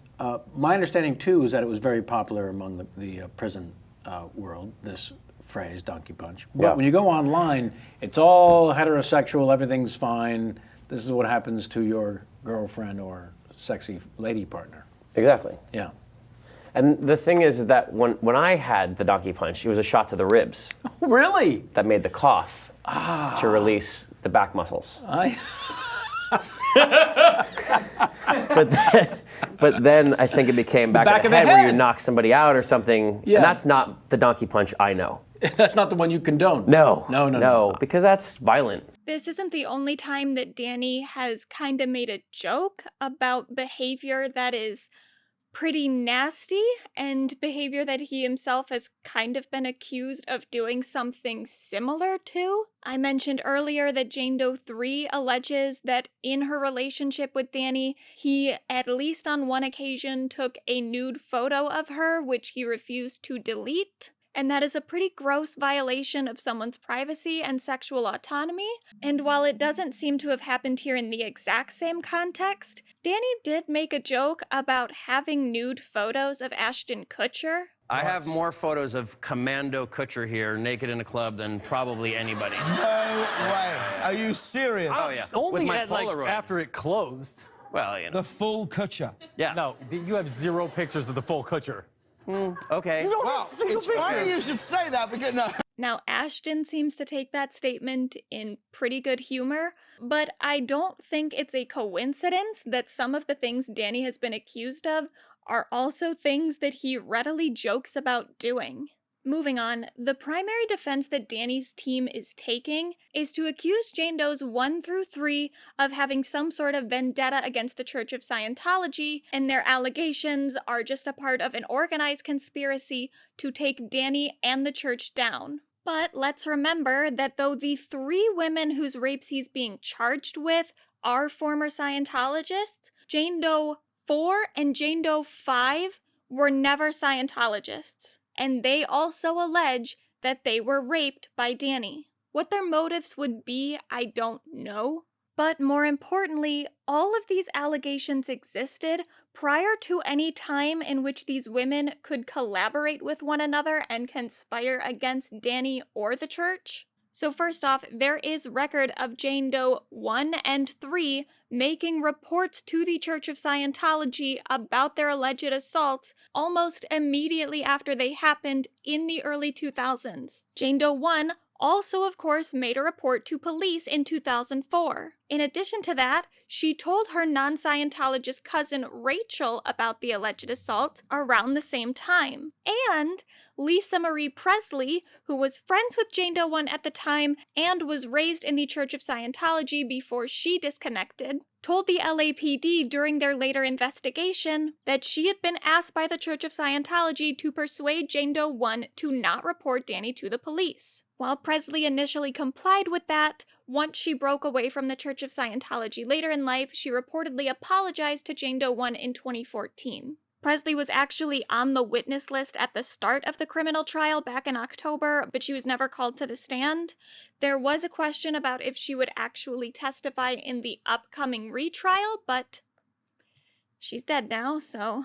my understanding too is that it was very popular among the prison world, this phrase, donkey punch. But when you go online, it's all heterosexual, everything's fine. This is what happens to your girlfriend or sexy lady partner. Exactly. Yeah. And the thing is that when I had the donkey punch, it was a shot to the ribs. Really? That made the cough to release the back muscles. But then I think it became back of the head where you knock somebody out or something. Yeah. And that's not the donkey punch I know. That's not the one you condone. No, because that's violent. This isn't the only time that Danny has kind of made a joke about behavior that is pretty nasty and behavior that he himself has kind of been accused of doing something similar to. I mentioned earlier that Jane Doe 3 alleges that in her relationship with Danny, he at least on one occasion took a nude photo of her, which he refused to delete. And that is a pretty gross violation of someone's privacy and sexual autonomy. And while it doesn't seem to have happened here in the exact same context, Danny did make a joke about having nude photos of Ashton Kutcher. I have more photos of Commando Kutcher here, naked in a club, than probably anybody. No way. Are you serious? Oh, yeah. Only With my had, like, Polaroid. after it closed. Well, you know. The full Kutcher. Yeah. No, you have 0 pictures of the full Kutcher. Okay. Wow, it's funny you should say that because no. Now, Ashton seems to take that statement in pretty good humor, but I don't think it's a coincidence that some of the things Danny has been accused of are also things that he readily jokes about doing. Moving on, the primary defense that Danny's team is taking is to accuse Jane Does 1 through 3 of having some sort of vendetta against the Church of Scientology, and their allegations are just a part of an organized conspiracy to take Danny and the church down. But let's remember that though the 3 women whose rapes he's being charged with are former Scientologists, Jane Doe 4 and Jane Doe 5 were never Scientologists. And they also allege that they were raped by Danny. What their motives would be, I don't know. But more importantly, all of these allegations existed prior to any time in which these women could collaborate with one another and conspire against Danny or the church. So first off, there is record of Jane Doe 1 and 3 making reports to the Church of Scientology about their alleged assaults almost immediately after they happened in the early 2000s. Jane Doe 1 also, of course, made a report to police in 2004. In addition to that, she told her non-Scientologist cousin Rachel about the alleged assault around the same time. And Lisa Marie Presley, who was friends with Jane Doe 1 at the time and was raised in the Church of Scientology before she disconnected, told the LAPD during their later investigation that she had been asked by the Church of Scientology to persuade Jane Doe 1 to not report Danny to the police. While Presley initially complied with that, once she broke away from the Church of Scientology later in life, she reportedly apologized to Jane Doe 1 in 2014. Presley was actually on the witness list at the start of the criminal trial back in October, but she was never called to the stand. There was a question about if she would actually testify in the upcoming retrial, but she's dead now, so...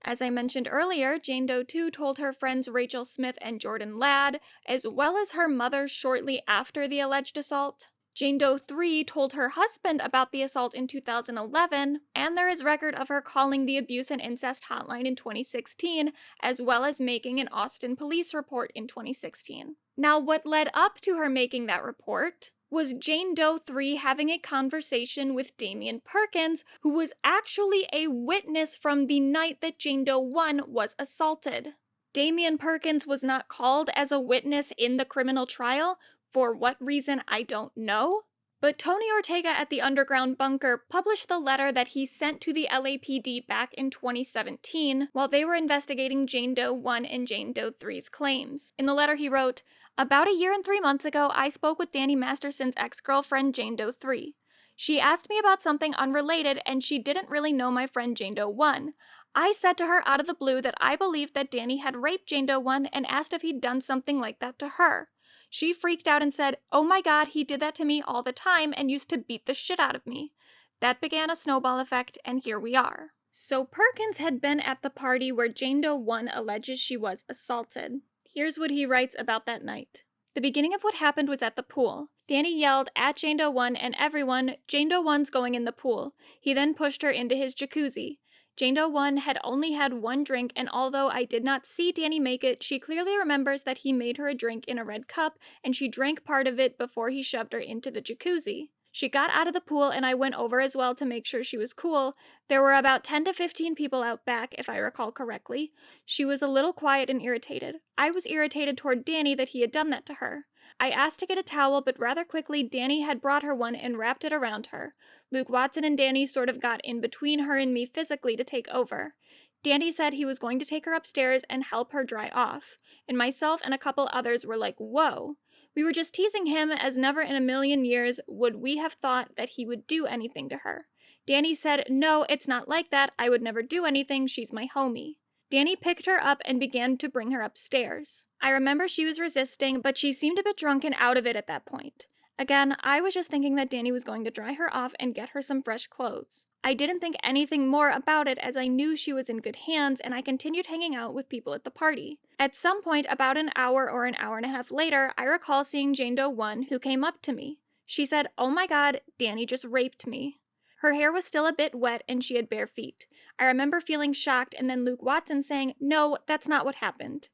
As I mentioned earlier, Jane Doe 2 told her friends Rachel Smith and Jordan Ladd, as well as her mother shortly after the alleged assault. Jane Doe 3 told her husband about the assault in 2011, and there is record of her calling the abuse and incest hotline in 2016, as well as making an Austin police report in 2016. Now, what led up to her making that report was Jane Doe 3 having a conversation with Damian Perkins, who was actually a witness from the night that Jane Doe 1 was assaulted. Damian Perkins was not called as a witness in the criminal trial. For what reason, I don't know. But Tony Ortega at the Underground Bunker published the letter that he sent to the LAPD back in 2017 while they were investigating Jane Doe 1 and Jane Doe 3's claims. In the letter he wrote, "About a year and 3 months ago, I spoke with Danny Masterson's ex-girlfriend Jane Doe 3. She asked me about something unrelated and she didn't really know my friend Jane Doe 1. I said to her out of the blue that I believed that Danny had raped Jane Doe 1 and asked if he'd done something like that to her. She freaked out and said, 'Oh my God, he did that to me all the time and used to beat the shit out of me.' That began a snowball effect, and here we are." So Perkins had been at the party where Jane Doe 1 alleges she was assaulted. Here's what he writes about that night. "The beginning of what happened was at the pool. Danny yelled at Jane Doe 1 and everyone, 'Jane Doe 1's going in the pool.' He then pushed her into his jacuzzi. Jane Doe 1 had only had one drink, and although I did not see Danny make it, she clearly remembers that he made her a drink in a red cup, and she drank part of it before he shoved her into the jacuzzi. She got out of the pool, and I went over as well to make sure she was cool. There were about 10 to 15 people out back, if I recall correctly. She was a little quiet and irritated. I was irritated toward Danny that he had done that to her. I asked to get a towel, but rather quickly Danny had brought her one and wrapped it around her. Luke Watson and Danny sort of got in between her and me physically to take over. Danny said he was going to take her upstairs and help her dry off, and myself and a couple others were like, whoa. We were just teasing him, as never in a million years would we have thought that he would do anything to her. Danny said, no, it's not like that. I would never do anything. She's my homie. Danny picked her up and began to bring her upstairs. I remember she was resisting, but she seemed a bit drunk and out of it at that point. Again, I was just thinking that Danny was going to dry her off and get her some fresh clothes. I didn't think anything more about it as I knew she was in good hands, and I continued hanging out with people at the party. At some point, about an hour or an hour and a half later, I recall seeing Jane Doe 1, who came up to me. She said, "Oh my God, Danny just raped me." Her hair was still a bit wet and she had bare feet. I remember feeling shocked and then Luke Watson saying, "No, that's not what happened."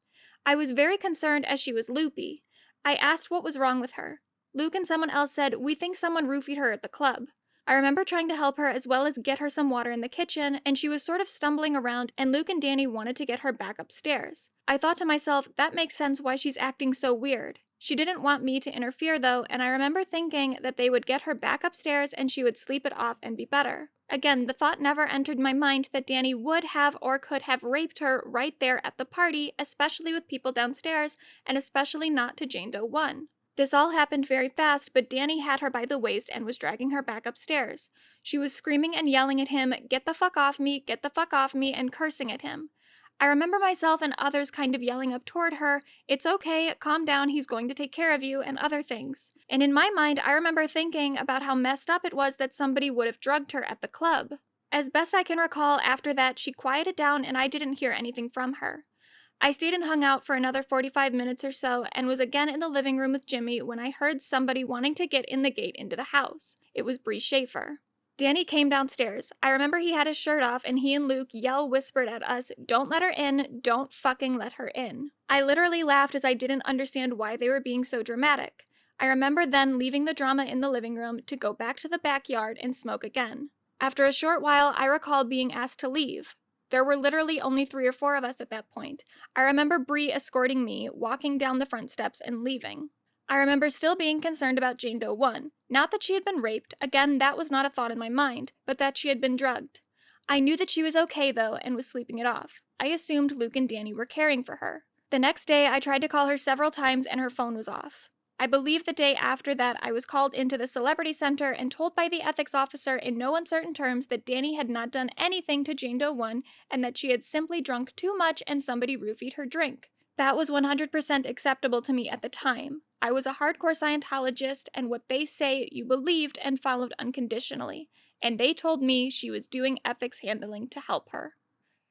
I was very concerned as she was loopy. I asked what was wrong with her. Luke and someone else said, "We think someone roofied her at the club." I remember trying to help her as well as get her some water in the kitchen, and she was sort of stumbling around, and Luke and Danny wanted to get her back upstairs. I thought to myself, that makes sense why she's acting so weird. She didn't want me to interfere though, and I remember thinking that they would get her back upstairs and she would sleep it off and be better. Again, the thought never entered my mind that Danny would have or could have raped her right there at the party, especially with people downstairs, and especially not to Jane Doe 1. This all happened very fast, but Danny had her by the waist and was dragging her back upstairs. She was screaming and yelling at him, "Get the fuck off me, get the fuck off me," and cursing at him. I remember myself and others kind of yelling up toward her, "It's okay, calm down, he's going to take care of you," and other things. And in my mind, I remember thinking about how messed up it was that somebody would have drugged her at the club. As best I can recall, after that, she quieted down and I didn't hear anything from her. I stayed and hung out for another 45 minutes or so and was again in the living room with Jimmy when I heard somebody wanting to get in the gate into the house. It was Bree Schaefer. Danny came downstairs. I remember he had his shirt off and he and Luke whispered at us, "Don't let her in, don't fucking let her in." I literally laughed as I didn't understand why they were being so dramatic. I remember then leaving the drama in the living room to go back to the backyard and smoke again. After a short while, I recall being asked to leave. There were literally only 3 or 4 of us at that point. I remember Bree escorting me, walking down the front steps and leaving. I remember still being concerned about Jane Doe 1. Not that she had been raped, again that was not a thought in my mind, but that she had been drugged. I knew that she was okay though and was sleeping it off. I assumed Luke and Danny were caring for her. The next day I tried to call her several times and her phone was off. I believe the day after that I was called into the Celebrity Center and told by the ethics officer in no uncertain terms that Danny had not done anything to Jane Doe 1 and that she had simply drunk too much and somebody roofied her drink. That was 100% acceptable to me at the time. I was a hardcore Scientologist and what they say you believed and followed unconditionally. and they told me she was doing ethics handling to help her.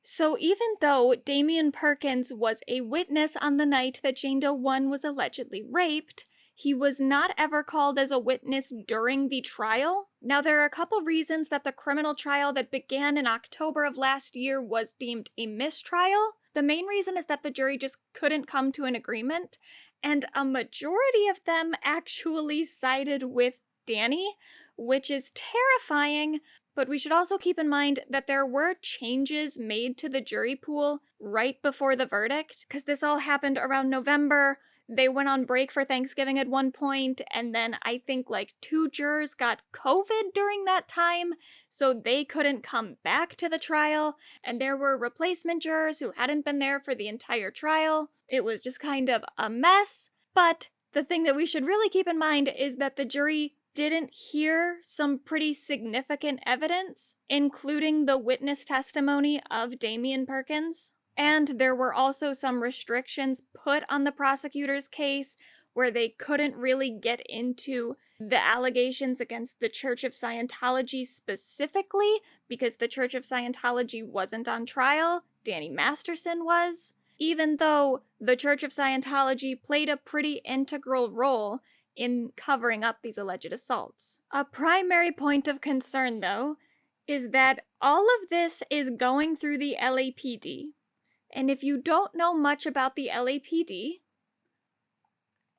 So even though Damian Perkins was a witness on the night that Jane Doe 1 was allegedly raped, he was not ever called as a witness during the trial. Now, there are a couple reasons that the criminal trial that began in October of last year was deemed a mistrial. The main reason is that the jury just couldn't come to an agreement, and a majority of them actually sided with Danny, which is terrifying. But we should also keep in mind that there were changes made to the jury pool right before the verdict, because this all happened around November. They went on break for Thanksgiving at one point, and then I think like 2 jurors got COVID during that time, so they couldn't come back to the trial, and there were replacement jurors who hadn't been there for the entire trial. It was just kind of a mess, but the thing that we should really keep in mind is that the jury didn't hear some pretty significant evidence, including the witness testimony of Damian Perkins. And there were also some restrictions put on the prosecutor's case where they couldn't really get into the allegations against the Church of Scientology specifically, because the Church of Scientology wasn't on trial. Danny Masterson was, even though the Church of Scientology played a pretty integral role in covering up these alleged assaults. A primary point of concern, though, is that all of this is going through the LAPD. And if you don't know much about the LAPD,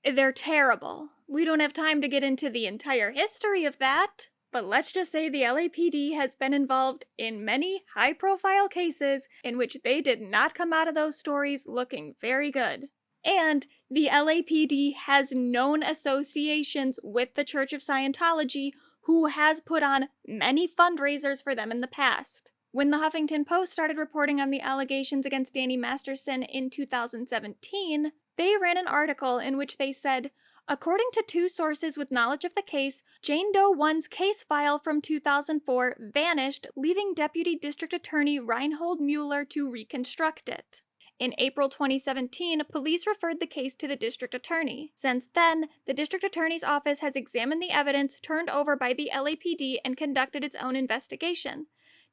they're terrible. We don't have time to get into the entire history of that, but let's just say the LAPD has been involved in many high-profile cases in which they did not come out of those stories looking very good. And the LAPD has known associations with the Church of Scientology, who has put on many fundraisers for them in the past. When the Huffington Post started reporting on the allegations against Danny Masterson in 2017, they ran an article in which they said, according to 2 sources with knowledge of the case, Jane Doe 1's case file from 2004 vanished, leaving Deputy District Attorney Reinhold Mueller to reconstruct it. In April 2017, police referred the case to the district attorney. Since then, the district attorney's office has examined the evidence turned over by the LAPD and conducted its own investigation.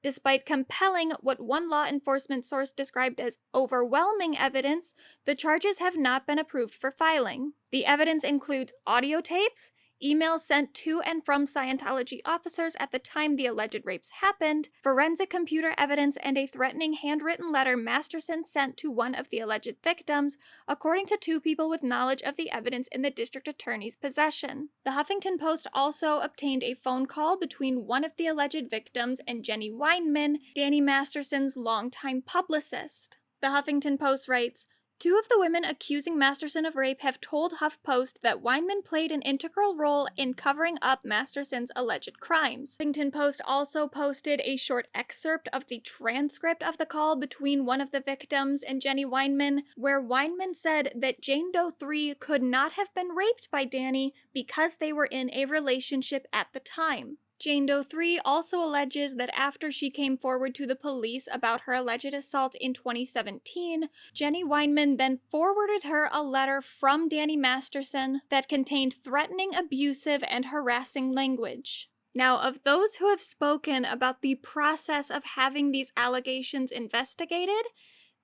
Despite compelling what one law enforcement source described as overwhelming evidence, the charges have not been approved for filing. The evidence includes audio tapes, emails sent to and from Scientology officers at the time the alleged rapes happened, forensic computer evidence, and a threatening handwritten letter Masterson sent to one of the alleged victims, according to 2 people with knowledge of the evidence in the district attorney's possession. The Huffington Post also obtained a phone call between one of the alleged victims and Jenny Weinman, Danny Masterson's longtime publicist. The Huffington Post writes, 2 of the women accusing Masterson of rape have told HuffPost that Weinman played an integral role in covering up Masterson's alleged crimes. Huffington Post also posted a short excerpt of the transcript of the call between one of the victims and Jenny Weinman, where Weinman said that Jane Doe 3 could not have been raped by Danny because they were in a relationship at the time. Jane Doe 3 also alleges that after she came forward to the police about her alleged assault in 2017, Jenny Weinman then forwarded her a letter from Danny Masterson that contained threatening, abusive, and harassing language. Now, of those who have spoken about the process of having these allegations investigated,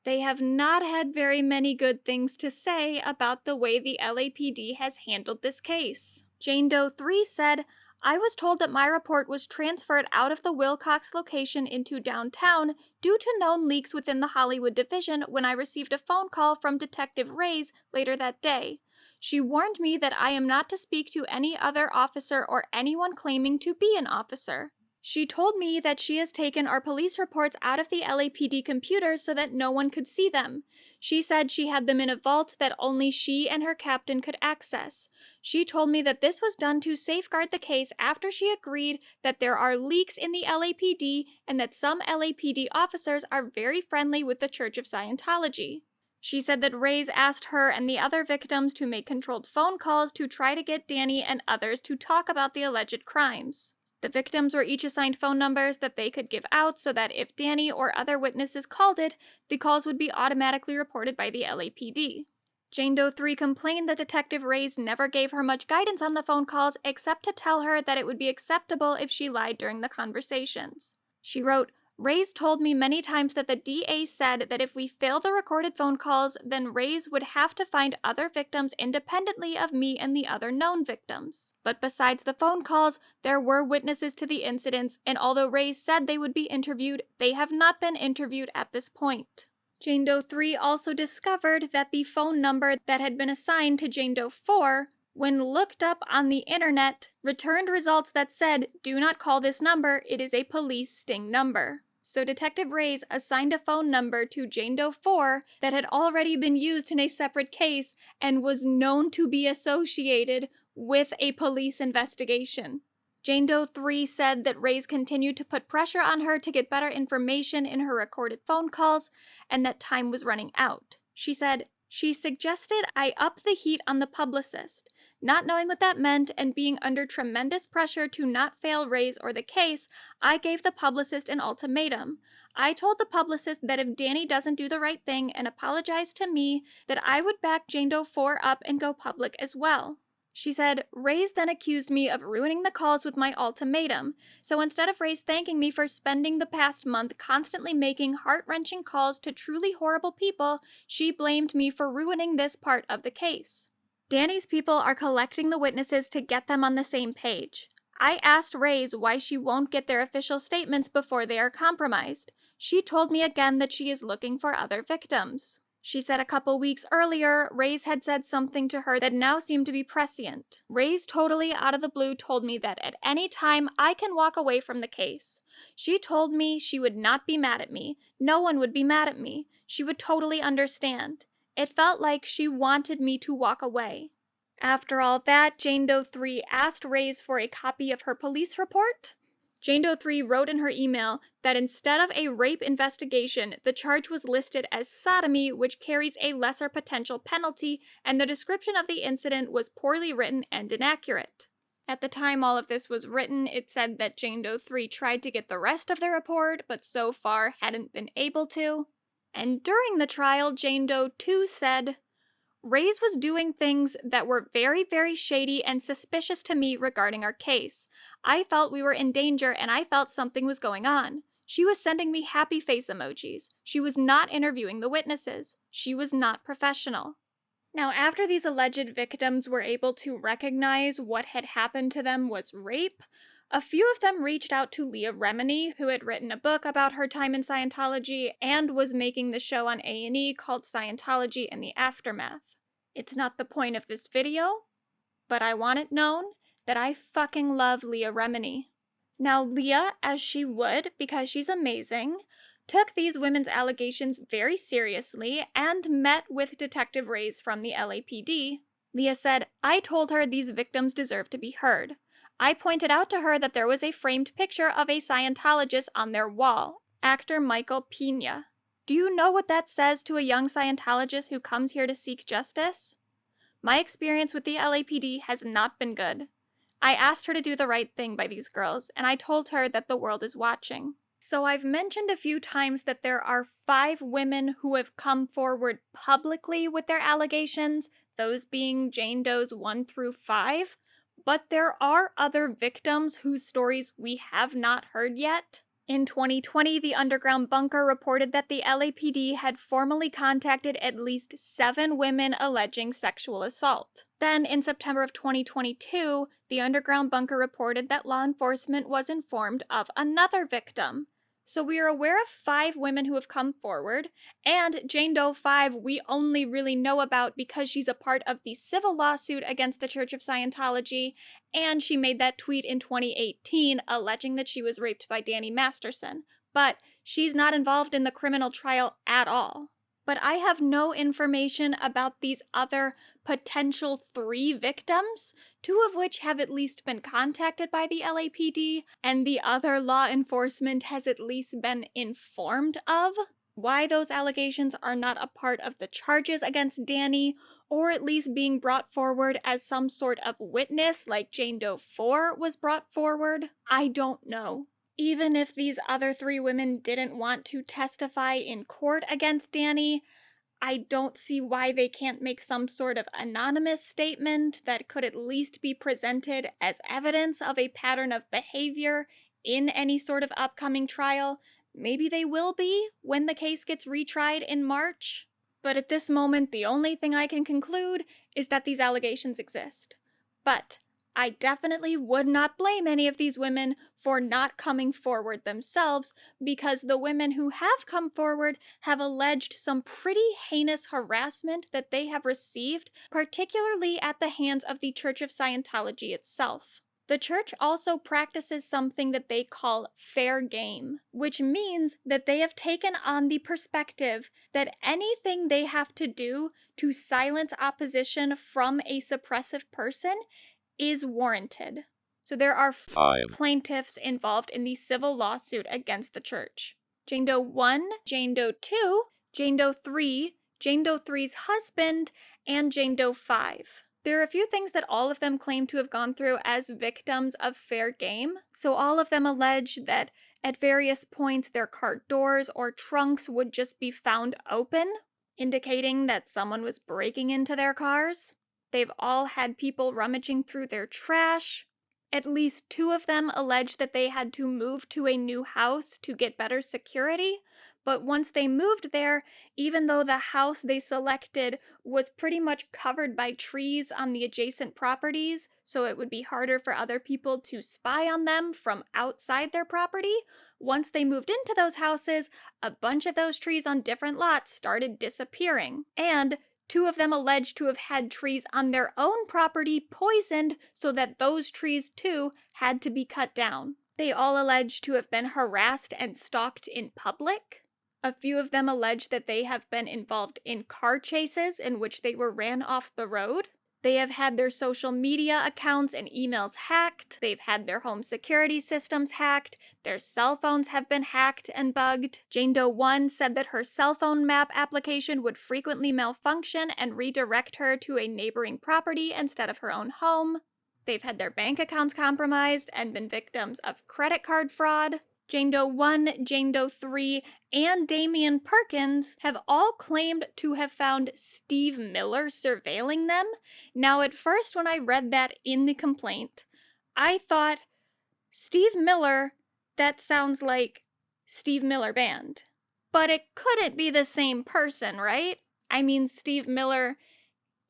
they have not had very many good things to say about the way the LAPD has handled this case. Jane Doe 3 said, I was told that my report was transferred out of the Wilcox location into downtown due to known leaks within the Hollywood division when I received a phone call from Detective Reyes later that day. She warned me that I am not to speak to any other officer or anyone claiming to be an officer. She told me that she has taken our police reports out of the LAPD computers so that no one could see them. She said she had them in a vault that only she and her captain could access. She told me that this was done to safeguard the case after she agreed that there are leaks in the LAPD and that some LAPD officers are very friendly with the Church of Scientology. She said that Reyes asked her and the other victims to make controlled phone calls to try to get Danny and others to talk about the alleged crimes. The victims were each assigned phone numbers that they could give out so that if Danny or other witnesses called it, the calls would be automatically reported by the LAPD. Jane Doe 3 complained that Detective Reyes never gave her much guidance on the phone calls except to tell her that it would be acceptable if she lied during the conversations. She wrote, Reyes told me many times that the DA said that if we fail the recorded phone calls, then Reyes would have to find other victims independently of me and the other known victims. But besides the phone calls, there were witnesses to the incidents, and although Reyes said they would be interviewed, they have not been interviewed at this point. Jane Doe 3 also discovered that the phone number that had been assigned to Jane Doe 4, when looked up on the internet, returned results that said, do not call this number, it is a police sting number. So Detective Reyes assigned a phone number to Jane Doe 4 that had already been used in a separate case and was known to be associated with a police investigation. Jane Doe 3 said that Reyes continued to put pressure on her to get better information in her recorded phone calls and that time was running out. She said, she suggested I up the heat on the publicist. Not knowing what that meant and being under tremendous pressure to not fail Reyes or the case, I gave the publicist an ultimatum. I told the publicist that if Danny doesn't do the right thing and apologize to me, that I would back Jane Doe 4 up and go public as well. She said, Reyes then accused me of ruining the calls with my ultimatum, so instead of Reyes thanking me for spending the past month constantly making heart-wrenching calls to truly horrible people, she blamed me for ruining this part of the case. Danny's people are collecting the witnesses to get them on the same page. I asked Reyes why she won't get their official statements before they are compromised. She told me again that she is looking for other victims. She said a couple weeks earlier, Reyes had said something to her that now seemed to be prescient. Reyes totally out of the blue told me that at any time I can walk away from the case. She told me she would not be mad at me. No one would be mad at me. She would totally understand. It felt like she wanted me to walk away. After all that, Jane Doe 3 asked Reyes for a copy of her police report. Jane Doe 3 wrote in her email that instead of a rape investigation, the charge was listed as sodomy, which carries a lesser potential penalty, and the description of the incident was poorly written and inaccurate. At the time all of this was written, it said that Jane Doe 3 tried to get the rest of the report, but so far hadn't been able to. And during the trial, Jane Doe 2 said, Reyes was doing things that were very, very shady and suspicious to me regarding our case. I felt we were in danger and I felt something was going on. She was sending me happy face emojis. She was not interviewing the witnesses. She was not professional. Now, after these alleged victims were able to recognize what had happened to them was rape, a few of them reached out to Leah Remini, who had written a book about her time in Scientology and was making the show on A&E called Scientology in the Aftermath. It's not the point of this video, but I want it known that I fucking love Leah Remini. Now, Leah, as she would, because she's amazing, took these women's allegations very seriously and met with Detective Reyes from the LAPD. Leah said, I told her these victims deserve to be heard. I pointed out to her that there was a framed picture of a Scientologist on their wall, actor Michael Pena. Do you know what that says to a young Scientologist who comes here to seek justice? My experience with the LAPD has not been good. I asked her to do the right thing by these girls, and I told her that the world is watching. So I've mentioned a few times that there are 5 women who have come forward publicly with their allegations, those being Jane Does 1 through 5. But there are other victims whose stories we have not heard yet. In 2020, the Underground Bunker reported that the LAPD had formally contacted at least 7 women alleging sexual assault. Then, in September of 2022, the Underground Bunker reported that law enforcement was informed of another victim. So we are aware of 5 women who have come forward, and Jane Doe 5 we only really know about because she's a part of the civil lawsuit against the Church of Scientology, and she made that tweet in 2018 alleging that she was raped by Danny Masterson. But she's not involved in the criminal trial at all. But I have no information about these other potential 3 victims, 2 of which have at least been contacted by the LAPD, and the other law enforcement has at least been informed of. Why those allegations are not a part of the charges against Danny, or at least being brought forward as some sort of witness like Jane Doe 4 was brought forward, I don't know. Even if these other 3 women didn't want to testify in court against Danny, I don't see why they can't make some sort of anonymous statement that could at least be presented as evidence of a pattern of behavior in any sort of upcoming trial. Maybe they will be when the case gets retried in March. But at this moment, the only thing I can conclude is that these allegations exist. But I definitely would not blame any of these women for not coming forward themselves, because the women who have come forward have alleged some pretty heinous harassment that they have received, particularly at the hands of the Church of Scientology itself. The church also practices something that they call fair game, which means that they have taken on the perspective that anything they have to do to silence opposition from a suppressive person is warranted. So there are 5 plaintiffs involved in the civil lawsuit against the church. Jane Doe 1, Jane Doe 2, Jane Doe 3, Jane Doe 3's husband, and Jane Doe 5. There are a few things that all of them claim to have gone through as victims of fair game. So all of them allege that at various points their car doors or trunks would just be found open, indicating that someone was breaking into their cars. They've all had people rummaging through their trash. At least 2 of them allege that they had to move to a new house to get better security. But once they moved there, even though the house they selected was pretty much covered by trees on the adjacent properties, so it would be harder for other people to spy on them from outside their property, once they moved into those houses, a bunch of those trees on different lots started disappearing. And 2 of them alleged to have had trees on their own property poisoned so that those trees too had to be cut down. They all allege to have been harassed and stalked in public. A few of them allege that they have been involved in car chases in which they were ran off the road. They have had their social media accounts and emails hacked. They've had their home security systems hacked. Their cell phones have been hacked and bugged. Jane Doe 1 said that her cell phone map application would frequently malfunction and redirect her to a neighboring property instead of her own home. They've had their bank accounts compromised and been victims of credit card fraud. Jane Doe 1, Jane Doe 3, and Damian Perkins have all claimed to have found Steve Miller surveilling them. Now, at first, when I read that in the complaint, I thought, Steve Miller, that sounds like Steve Miller Band. But it couldn't be the same person, right? I mean, Steve Miller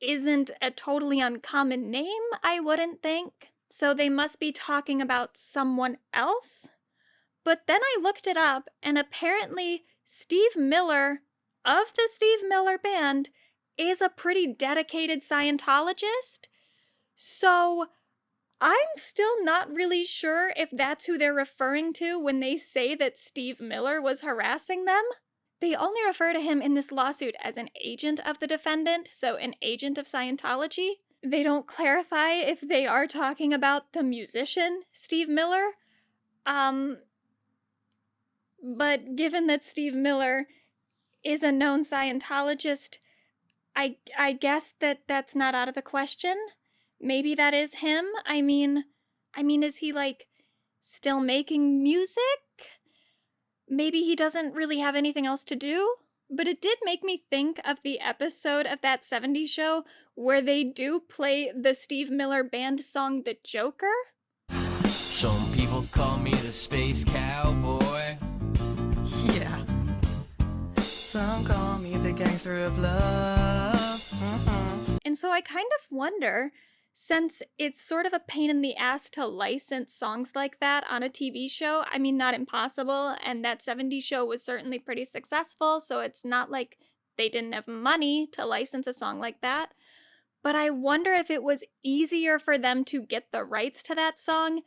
isn't a totally uncommon name, I wouldn't think. So they must be talking about someone else? But then I looked it up, and apparently Steve Miller of the Steve Miller Band is a pretty dedicated Scientologist. So I'm still not really sure if that's who they're referring to when they say that Steve Miller was harassing them. They only refer to him in this lawsuit as an agent of the defendant, so an agent of Scientology. They don't clarify if they are talking about the musician, Steve Miller. But given that Steve Miller is a known Scientologist, I guess that's not out of the question. Maybe that is him. I mean, is he, like, still making music? Maybe he doesn't really have anything else to do? But it did make me think of the episode of that 70s show where they do play the Steve Miller Band song, The Joker. Some people call me the space cowboy. Yeah. Some call me the gangster of love. And so I kind of wonder, since it's sort of a pain in the ass to license songs like that on a TV show, I mean, not impossible, and that 70s show was certainly pretty successful, so it's not like they didn't have money to license a song like that. But I wonder if it was easier for them to get the rights to that song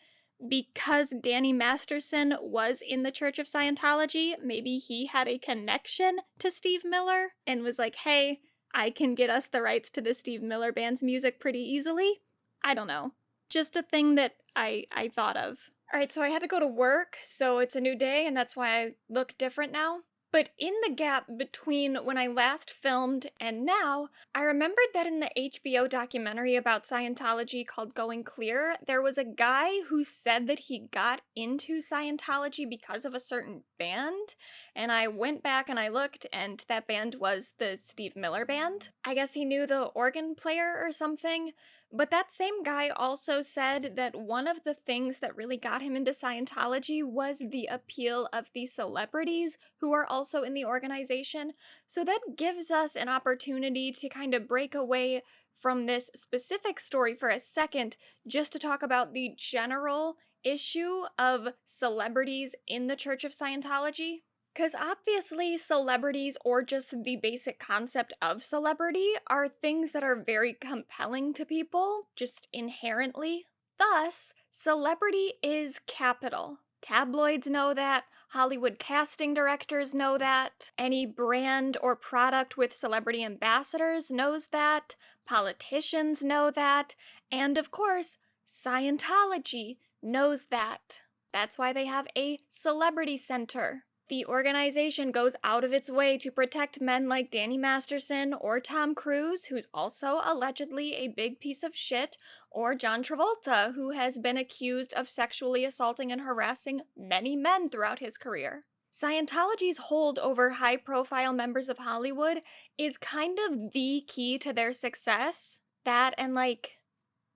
because Danny Masterson was in the Church of Scientology. Maybe he had a connection to Steve Miller and was like, hey, I can get us the rights to the Steve Miller Band's music pretty easily. I don't know. Just a thing that I thought of. All right, so I had to go to work, so it's a new day, and that's why I look different now. But in the gap between when I last filmed and now, I remembered that in the HBO documentary about Scientology called Going Clear, there was a guy who said that he got into Scientology because of a certain band, and I went back and I looked, and that band was the Steve Miller Band. I guess he knew the organ player or something. But that same guy also said that one of the things that really got him into Scientology was the appeal of the celebrities who are also in the organization. So that gives us an opportunity to kind of break away from this specific story for a second, just to talk about the general issue of celebrities in the Church of Scientology. Because obviously, celebrities, or just the basic concept of celebrity, are things that are very compelling to people, just inherently. Thus, celebrity is capital. Tabloids know that, Hollywood casting directors know that, any brand or product with celebrity ambassadors knows that, politicians know that, and of course, Scientology knows that. That's why they have a celebrity center. The organization goes out of its way to protect men like Danny Masterson or Tom Cruise, who's also allegedly a big piece of shit, or John Travolta, who has been accused of sexually assaulting and harassing many men throughout his career. Scientology's hold over high-profile members of Hollywood is kind of the key to their success. That and, like,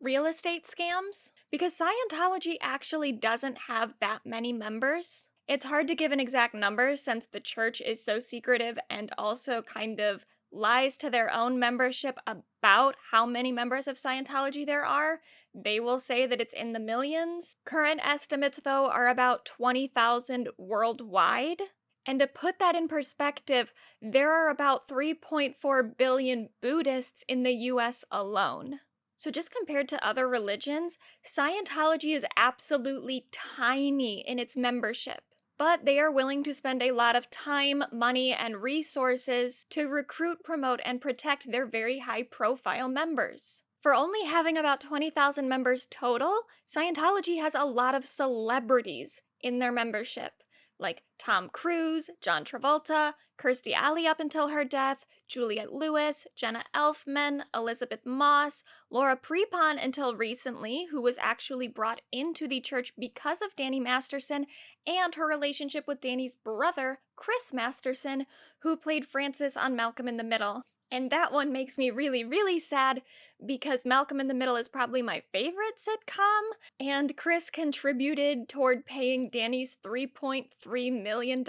real estate scams. Because Scientology actually doesn't have that many members. It's hard to give an exact number since the church is so secretive and also kind of lies to their own membership about how many members of Scientology there are. They will say that it's in the millions. Current estimates, though, are about 20,000 worldwide. And to put that in perspective, there are about 3.4 billion Buddhists in the US alone. So just compared to other religions, Scientology is absolutely tiny in its membership. But they are willing to spend a lot of time, money, and resources to recruit, promote, and protect their very high-profile members. For only having about 20,000 members total, Scientology has a lot of celebrities in their membership, like Tom Cruise, John Travolta, Kirstie Alley up until her death, Juliette Lewis, Jenna Elfman, Elizabeth Moss, Laura Prepon until recently, who was actually brought into the church because of Danny Masterson and her relationship with Danny's brother, Chris Masterson, who played Francis on Malcolm in the Middle. And that one makes me really, really sad because Malcolm in the Middle is probably my favorite sitcom, and Chris contributed toward paying Danny's $3.3 million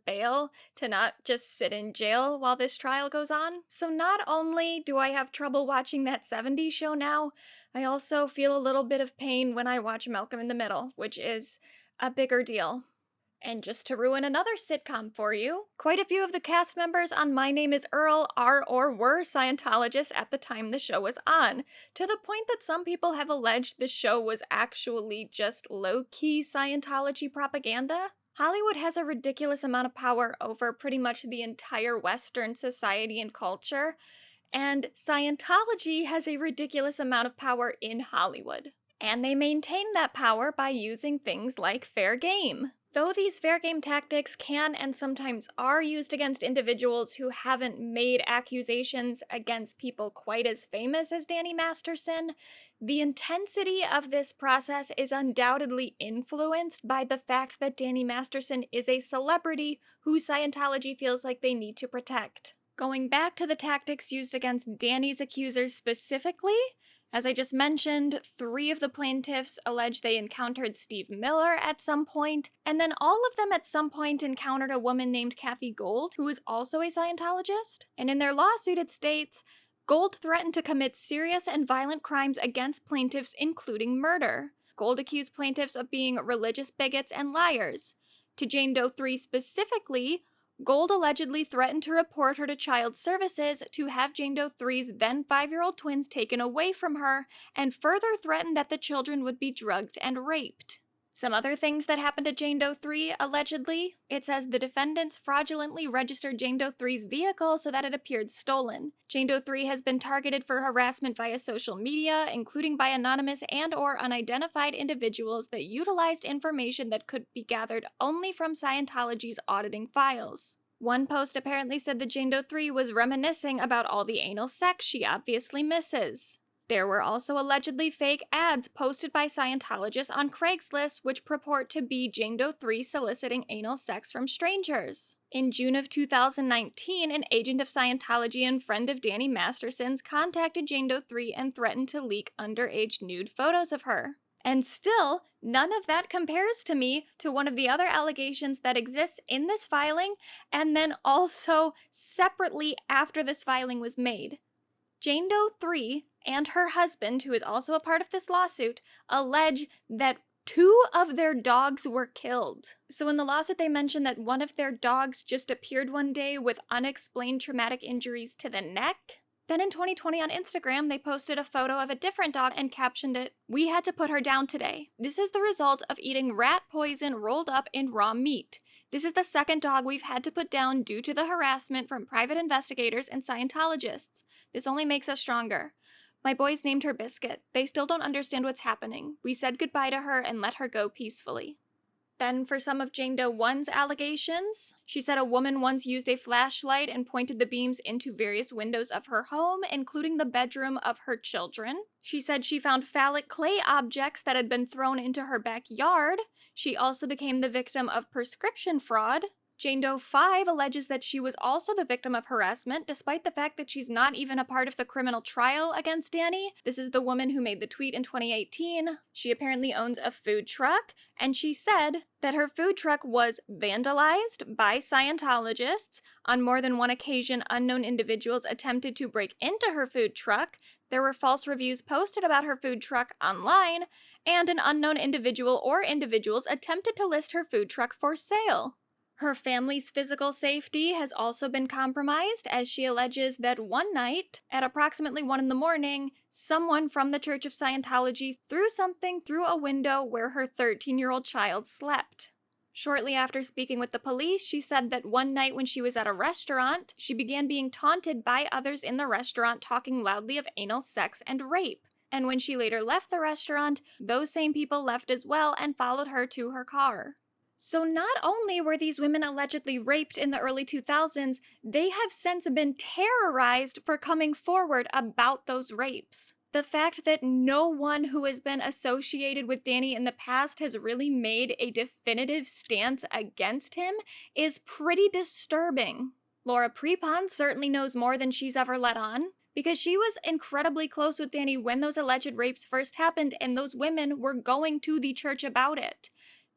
bail to not just sit in jail while this trial goes on. So not only do I have trouble watching that 70s show now, I also feel a little bit of pain when I watch Malcolm in the Middle, which is a bigger deal. And just to ruin another sitcom for you, quite a few of the cast members on My Name is Earl are or were Scientologists at the time the show was on, to the point that some people have alleged the show was actually just low-key Scientology propaganda. Hollywood has a ridiculous amount of power over pretty much the entire Western society and culture, and Scientology has a ridiculous amount of power in Hollywood. And they maintain that power by using things like fair game. Though these fair game tactics can and sometimes are used against individuals who haven't made accusations against people quite as famous as Danny Masterson, the intensity of this process is undoubtedly influenced by the fact that Danny Masterson is a celebrity who Scientology feels like they need to protect. Going back to the tactics used against Danny's accusers specifically, as I just mentioned, 3 of the plaintiffs allege they encountered Steve Miller at some point, and then all of them at some point encountered a woman named Kathy Gold, who is also a Scientologist. And in their lawsuit it states, Gold threatened to commit serious and violent crimes against plaintiffs, including murder. Gold accused plaintiffs of being religious bigots and liars. To Jane Doe 3 specifically, Gold allegedly threatened to report her to Child Services to have Jane Doe 3's then 5-year-old twins taken away from her, and further threatened that the children would be drugged and raped. Some other things that happened to Jane Doe 3, allegedly, it says the defendants fraudulently registered Jane Doe 3's vehicle so that it appeared stolen. Jane Doe 3 has been targeted for harassment via social media, including by anonymous and/or unidentified individuals that utilized information that could be gathered only from Scientology's auditing files. One post apparently said that Jane Doe 3 was reminiscing about all the anal sex she obviously misses. There were also allegedly fake ads posted by Scientologists on Craigslist which purport to be Jane Doe 3 soliciting anal sex from strangers. In June of 2019, an agent of Scientology and friend of Danny Masterson's contacted Jane Doe 3 and threatened to leak underage nude photos of her. And still, none of that compares to me to one of the other allegations that exists in this filing, and then also separately after this filing was made. Jane Doe 3 and her husband, who is also a part of this lawsuit, allege that 2 of their dogs were killed. So in the lawsuit, they mentioned that one of their dogs just appeared one day with unexplained traumatic injuries to the neck. Then in 2020 on Instagram, they posted a photo of a different dog and captioned it, "We had to put her down today. This is the result of eating rat poison rolled up in raw meat. This is the second dog we've had to put down due to the harassment from private investigators and Scientologists. This only makes us stronger. My boys named her Biscuit. They still don't understand what's happening. We said goodbye to her and let her go peacefully." Then for some of Jane Doe 1's allegations, she said a woman once used a flashlight and pointed the beams into various windows of her home, including the bedroom of her children. She said she found phallic clay objects that had been thrown into her backyard. She also became the victim of prescription fraud. Jane Doe 5 alleges that she was also the victim of harassment, despite the fact that she's not even a part of the criminal trial against Danny. This is the woman who made the tweet in 2018. She apparently owns a food truck, and she said that her food truck was vandalized by Scientologists. On more than one occasion, unknown individuals attempted to break into her food truck. There were false reviews posted about her food truck online, and an unknown individual or individuals attempted to list her food truck for sale. Her family's physical safety has also been compromised, as she alleges that one night, at approximately 1 a.m, someone from the Church of Scientology threw something through a window where her 13-year-old child slept. Shortly after speaking with the police, she said that one night when she was at a restaurant, she began being taunted by others in the restaurant talking loudly of anal sex and rape. And when she later left the restaurant, those same people left as well and followed her to her car. So not only were these women allegedly raped in the early 2000s, they have since been terrorized for coming forward about those rapes. The fact that no one who has been associated with Danny in the past has really made a definitive stance against him is pretty disturbing. Laura Prepon certainly knows more than she's ever let on, because she was incredibly close with Danny when those alleged rapes first happened, and those women were going to the church about it.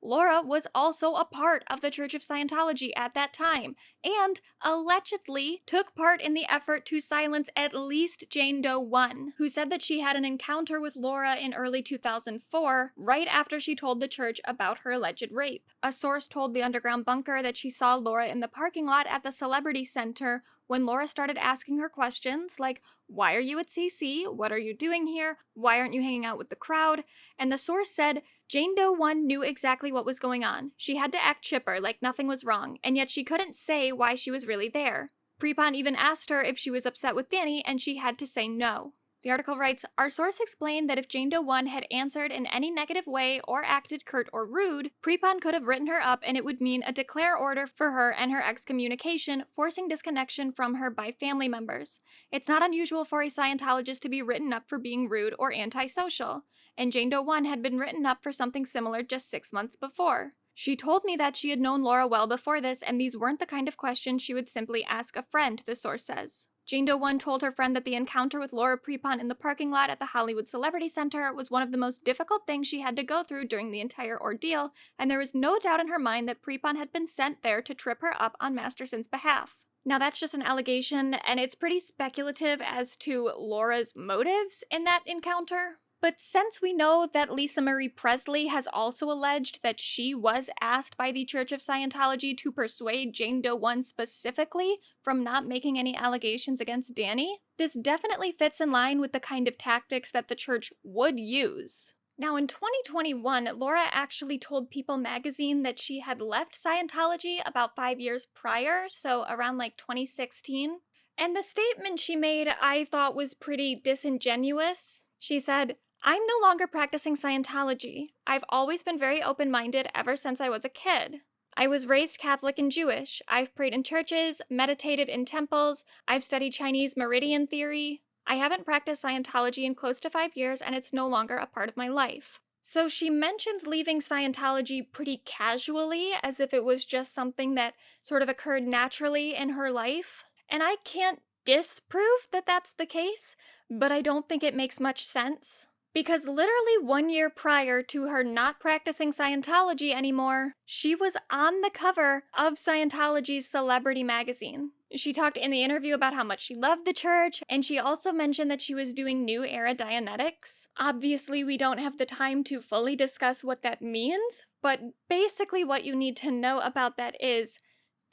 Laura was also a part of the Church of Scientology at that time, and allegedly took part in the effort to silence at least Jane Doe 1, who said that she had an encounter with Laura in early 2004, right after she told the church about her alleged rape. A source told the Underground Bunker that she saw Laura in the parking lot at the Celebrity Center when Laura started asking her questions like, "Why are you at CC? What are you doing here? Why aren't you hanging out with the crowd?" And the source said, Jane Doe 1 knew exactly what was going on. She had to act chipper, like nothing was wrong, and yet she couldn't say why she was really there. Prepon even asked her if she was upset with Danny, and she had to say no. The article writes, "Our source explained that if Jane Doe 1 had answered in any negative way or acted curt or rude, Prepon could have written her up and it would mean a declare order for her and her excommunication, forcing disconnection from her by family members. It's not unusual for a Scientologist to be written up for being rude or antisocial, and Jane Doe 1 had been written up for something similar just 6 months before. She told me that she had known Laura well before this, and these weren't the kind of questions she would simply ask a friend," the source says. Jane Doe 1 told her friend that the encounter with Laura Prepon in the parking lot at the Hollywood Celebrity Center was one of the most difficult things she had to go through during the entire ordeal, and there was no doubt in her mind that Prepon had been sent there to trip her up on Masterson's behalf. Now that's just an allegation, and it's pretty speculative as to Laura's motives in that encounter. But since we know that Lisa Marie Presley has also alleged that she was asked by the Church of Scientology to persuade Jane Doe 1 specifically from not making any allegations against Danny, this definitely fits in line with the kind of tactics that the church would use. Now in 2021, Laura actually told People magazine that she had left Scientology about 5 years prior, so around like 2016. And the statement she made I thought was pretty disingenuous. She said, "I'm no longer practicing Scientology. I've always been very open-minded ever since I was a kid. I was raised Catholic and Jewish. I've prayed in churches, meditated in temples. I've studied Chinese meridian theory. I haven't practiced Scientology in close to 5 years, and it's no longer a part of my life. So she mentions leaving Scientology pretty casually, as if it was just something that sort of occurred naturally in her life. And I can't disprove that that's the case, but I don't think it makes much sense. Because literally 1 year prior to her not practicing Scientology anymore, she was on the cover of Scientology's celebrity magazine. She talked in the interview about how much she loved the church, and she also mentioned that she was doing New Era Dianetics. Obviously, we don't have the time to fully discuss what that means, but basically what you need to know about that is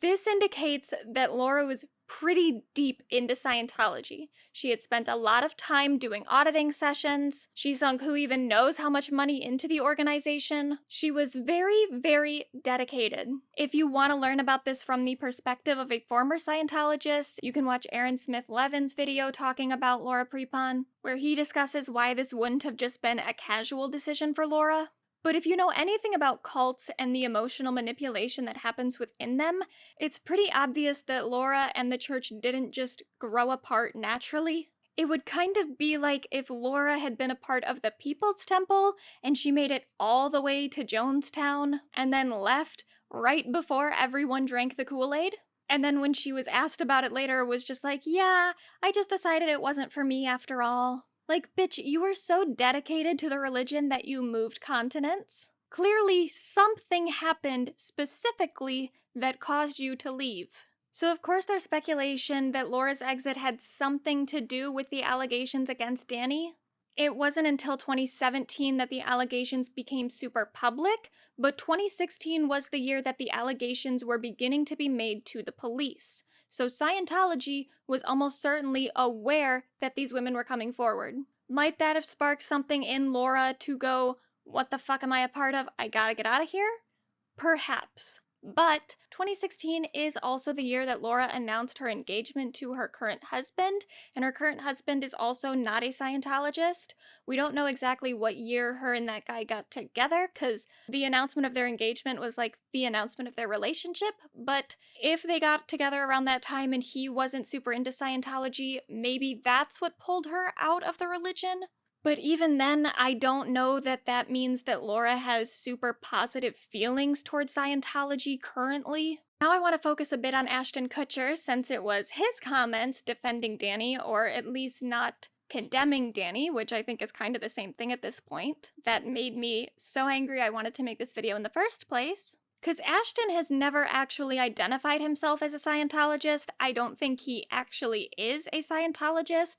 this indicates that Laura was pretty deep into Scientology. She had spent a lot of time doing auditing sessions. She sunk who even knows how much money into the organization. She was very, very dedicated. If you want to learn about this from the perspective of a former Scientologist, you can watch Aaron Smith Levin's video talking about Laura Prepon, where he discusses why this wouldn't have just been a casual decision for Laura. But if you know anything about cults and the emotional manipulation that happens within them, it's pretty obvious that Laura and the church didn't just grow apart naturally. It would kind of be like if Laura had been a part of the People's Temple and she made it all the way to Jonestown and then left right before everyone drank the Kool-Aid. And then when she was asked about it later, was just like, yeah, I just decided it wasn't for me after all. Like, bitch, you were so dedicated to the religion that you moved continents. Clearly, something happened specifically that caused you to leave. So, of course, there's speculation that Laura's exit had something to do with the allegations against Danny. It wasn't until 2017 that the allegations became super public, but 2016 was the year that the allegations were beginning to be made to the police. So Scientology was almost certainly aware that these women were coming forward. Might that have sparked something in Laura to go, what the fuck am I a part of? I gotta get out of here? Perhaps. But 2016 is also the year that Laura announced her engagement to her current husband, and her current husband is also not a Scientologist. We don't know exactly what year her and that guy got together, because the announcement of their engagement was like the announcement of their relationship, but if they got together around that time and he wasn't super into Scientology, maybe that's what pulled her out of the religion? But even then, I don't know that that means that Laura has super positive feelings towards Scientology currently. Now I want to focus a bit on Ashton Kutcher, since it was his comments defending Danny, or at least not condemning Danny, which I think is kind of the same thing at this point, that made me so angry I wanted to make this video in the first place. Because Ashton has never actually identified himself as a Scientologist. I don't think he actually is a Scientologist,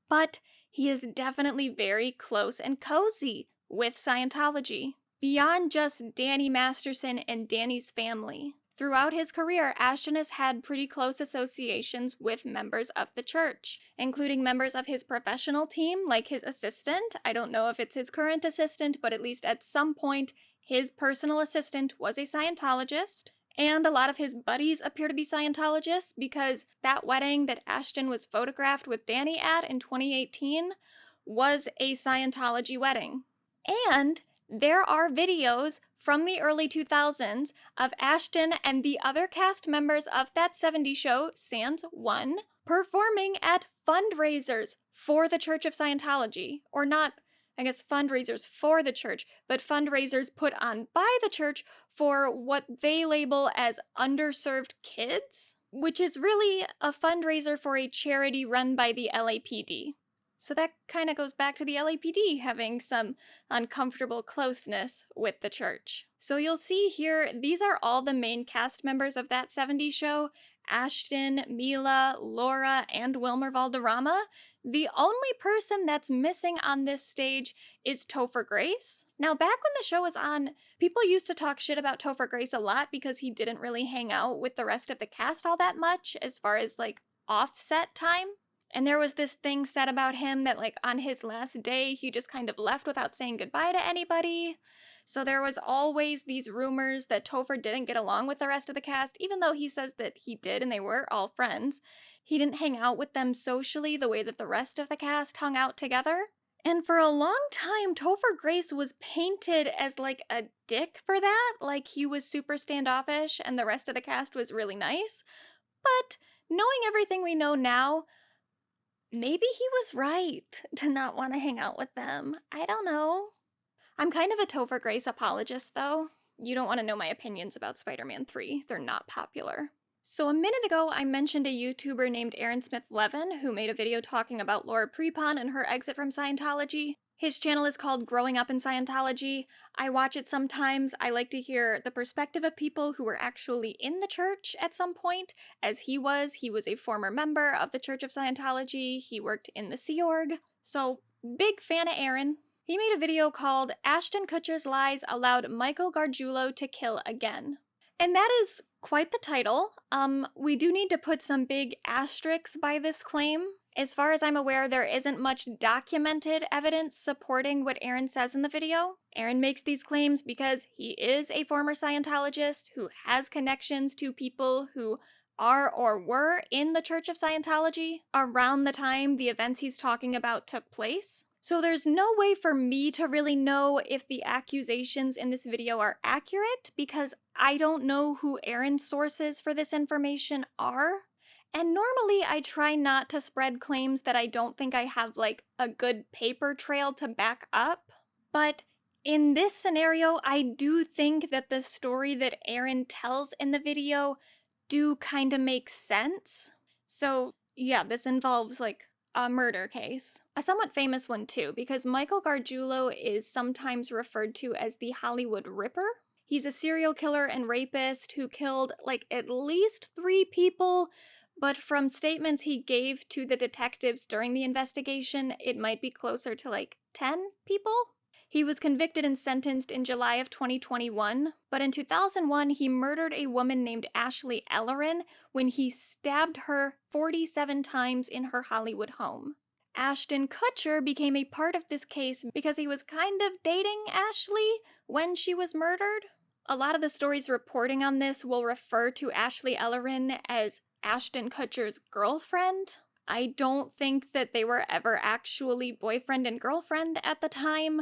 but he is definitely very close and cozy with Scientology, beyond just Danny Masterson and Danny's family. Throughout his career, Ashton has had pretty close associations with members of the church, including members of his professional team, like his assistant. I don't know if it's his current assistant, but at least at some point, his personal assistant was a Scientologist. And a lot of his buddies appear to be Scientologists, because that wedding that Ashton was photographed with Danny at in 2018 was a Scientology wedding. And there are videos from the early 2000s of Ashton and the other cast members of that 70s show, Sans 1, performing at fundraisers for the Church of Scientology. Or not, I guess, fundraisers for the church, but fundraisers put on by the church for what they label as underserved kids, which is really a fundraiser for a charity run by the LAPD. So that kind of goes back to the LAPD having some uncomfortable closeness with the church. So you'll see here, these are all the main cast members of that 70s show: Ashton, Mila, Laura, and Wilmer Valderrama. The only person that's missing on this stage is Topher Grace. Now, back when the show was on, people used to talk shit about Topher Grace a lot because he didn't really hang out with the rest of the cast all that much as far as, like, offset time. And there was this thing said about him that, like, on his last day, he just kind of left without saying goodbye to anybody. So there was always these rumors that Topher didn't get along with the rest of the cast, even though he says that he did and they were all friends. He didn't hang out with them socially the way that the rest of the cast hung out together. And for a long time, Topher Grace was painted as like a dick for that. Like he was super standoffish and the rest of the cast was really nice. But knowing everything we know now, maybe he was right to not want to hang out with them. I don't know. I'm kind of a Topher Grace apologist, though. You don't want to know my opinions about Spider-Man 3. They're not popular. So a minute ago, I mentioned a YouTuber named Aaron Smith-Levin who made a video talking about Laura Prepon and her exit from Scientology. His channel is called Growing Up in Scientology. I watch it sometimes. I like to hear the perspective of people who were actually in the church at some point, as he was. He was a former member of the Church of Scientology. He worked in the Sea Org. So, big fan of Aaron. He made a video called Ashton Kutcher's Lies Allowed Michael Gargiulo to Kill Again. And that is quite the title. We do need to put some big asterisks by this claim. As far as I'm aware, there isn't much documented evidence supporting what Aaron says in the video. Aaron makes these claims because he is a former Scientologist who has connections to people who are or were in the Church of Scientology around the time the events he's talking about took place. So there's no way for me to really know if the accusations in this video are accurate because I don't know who Aaron's sources for this information are. And normally I try not to spread claims that I don't think I have like a good paper trail to back up. But in this scenario, I do think that the story that Aaron tells in the video do kind of make sense. So yeah, this involves like a murder case. A somewhat famous one too, because Michael Gargiulo is sometimes referred to as the Hollywood Ripper. He's a serial killer and rapist who killed like at least 3 people, but from statements he gave to the detectives during the investigation, it might be closer to like 10 people. He was convicted and sentenced in July of 2021, but in 2001, he murdered a woman named Ashley Ellerin when he stabbed her 47 times in her Hollywood home. Ashton Kutcher became a part of this case because he was kind of dating Ashley when she was murdered. A lot of the stories reporting on this will refer to Ashley Ellerin as Ashton Kutcher's girlfriend. I don't think that they were ever actually boyfriend and girlfriend at the time.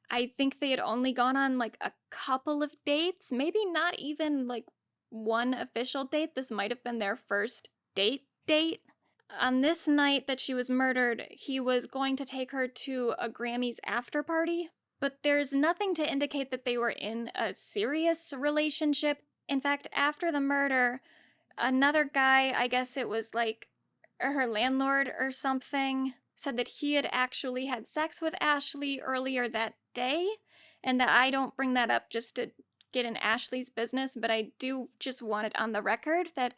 I think they had only gone on like a couple of dates, maybe not even like one official date. This might have been their first date. On this night that she was murdered, he was going to take her to a Grammys after party, but there's nothing to indicate that they were in a serious relationship. In fact, after the murder, another guy, I guess it was like her landlord or something, said that he had actually had sex with Ashley earlier that day, and that I don't bring that up just to get in Ashley's business, but I do just want it on the record that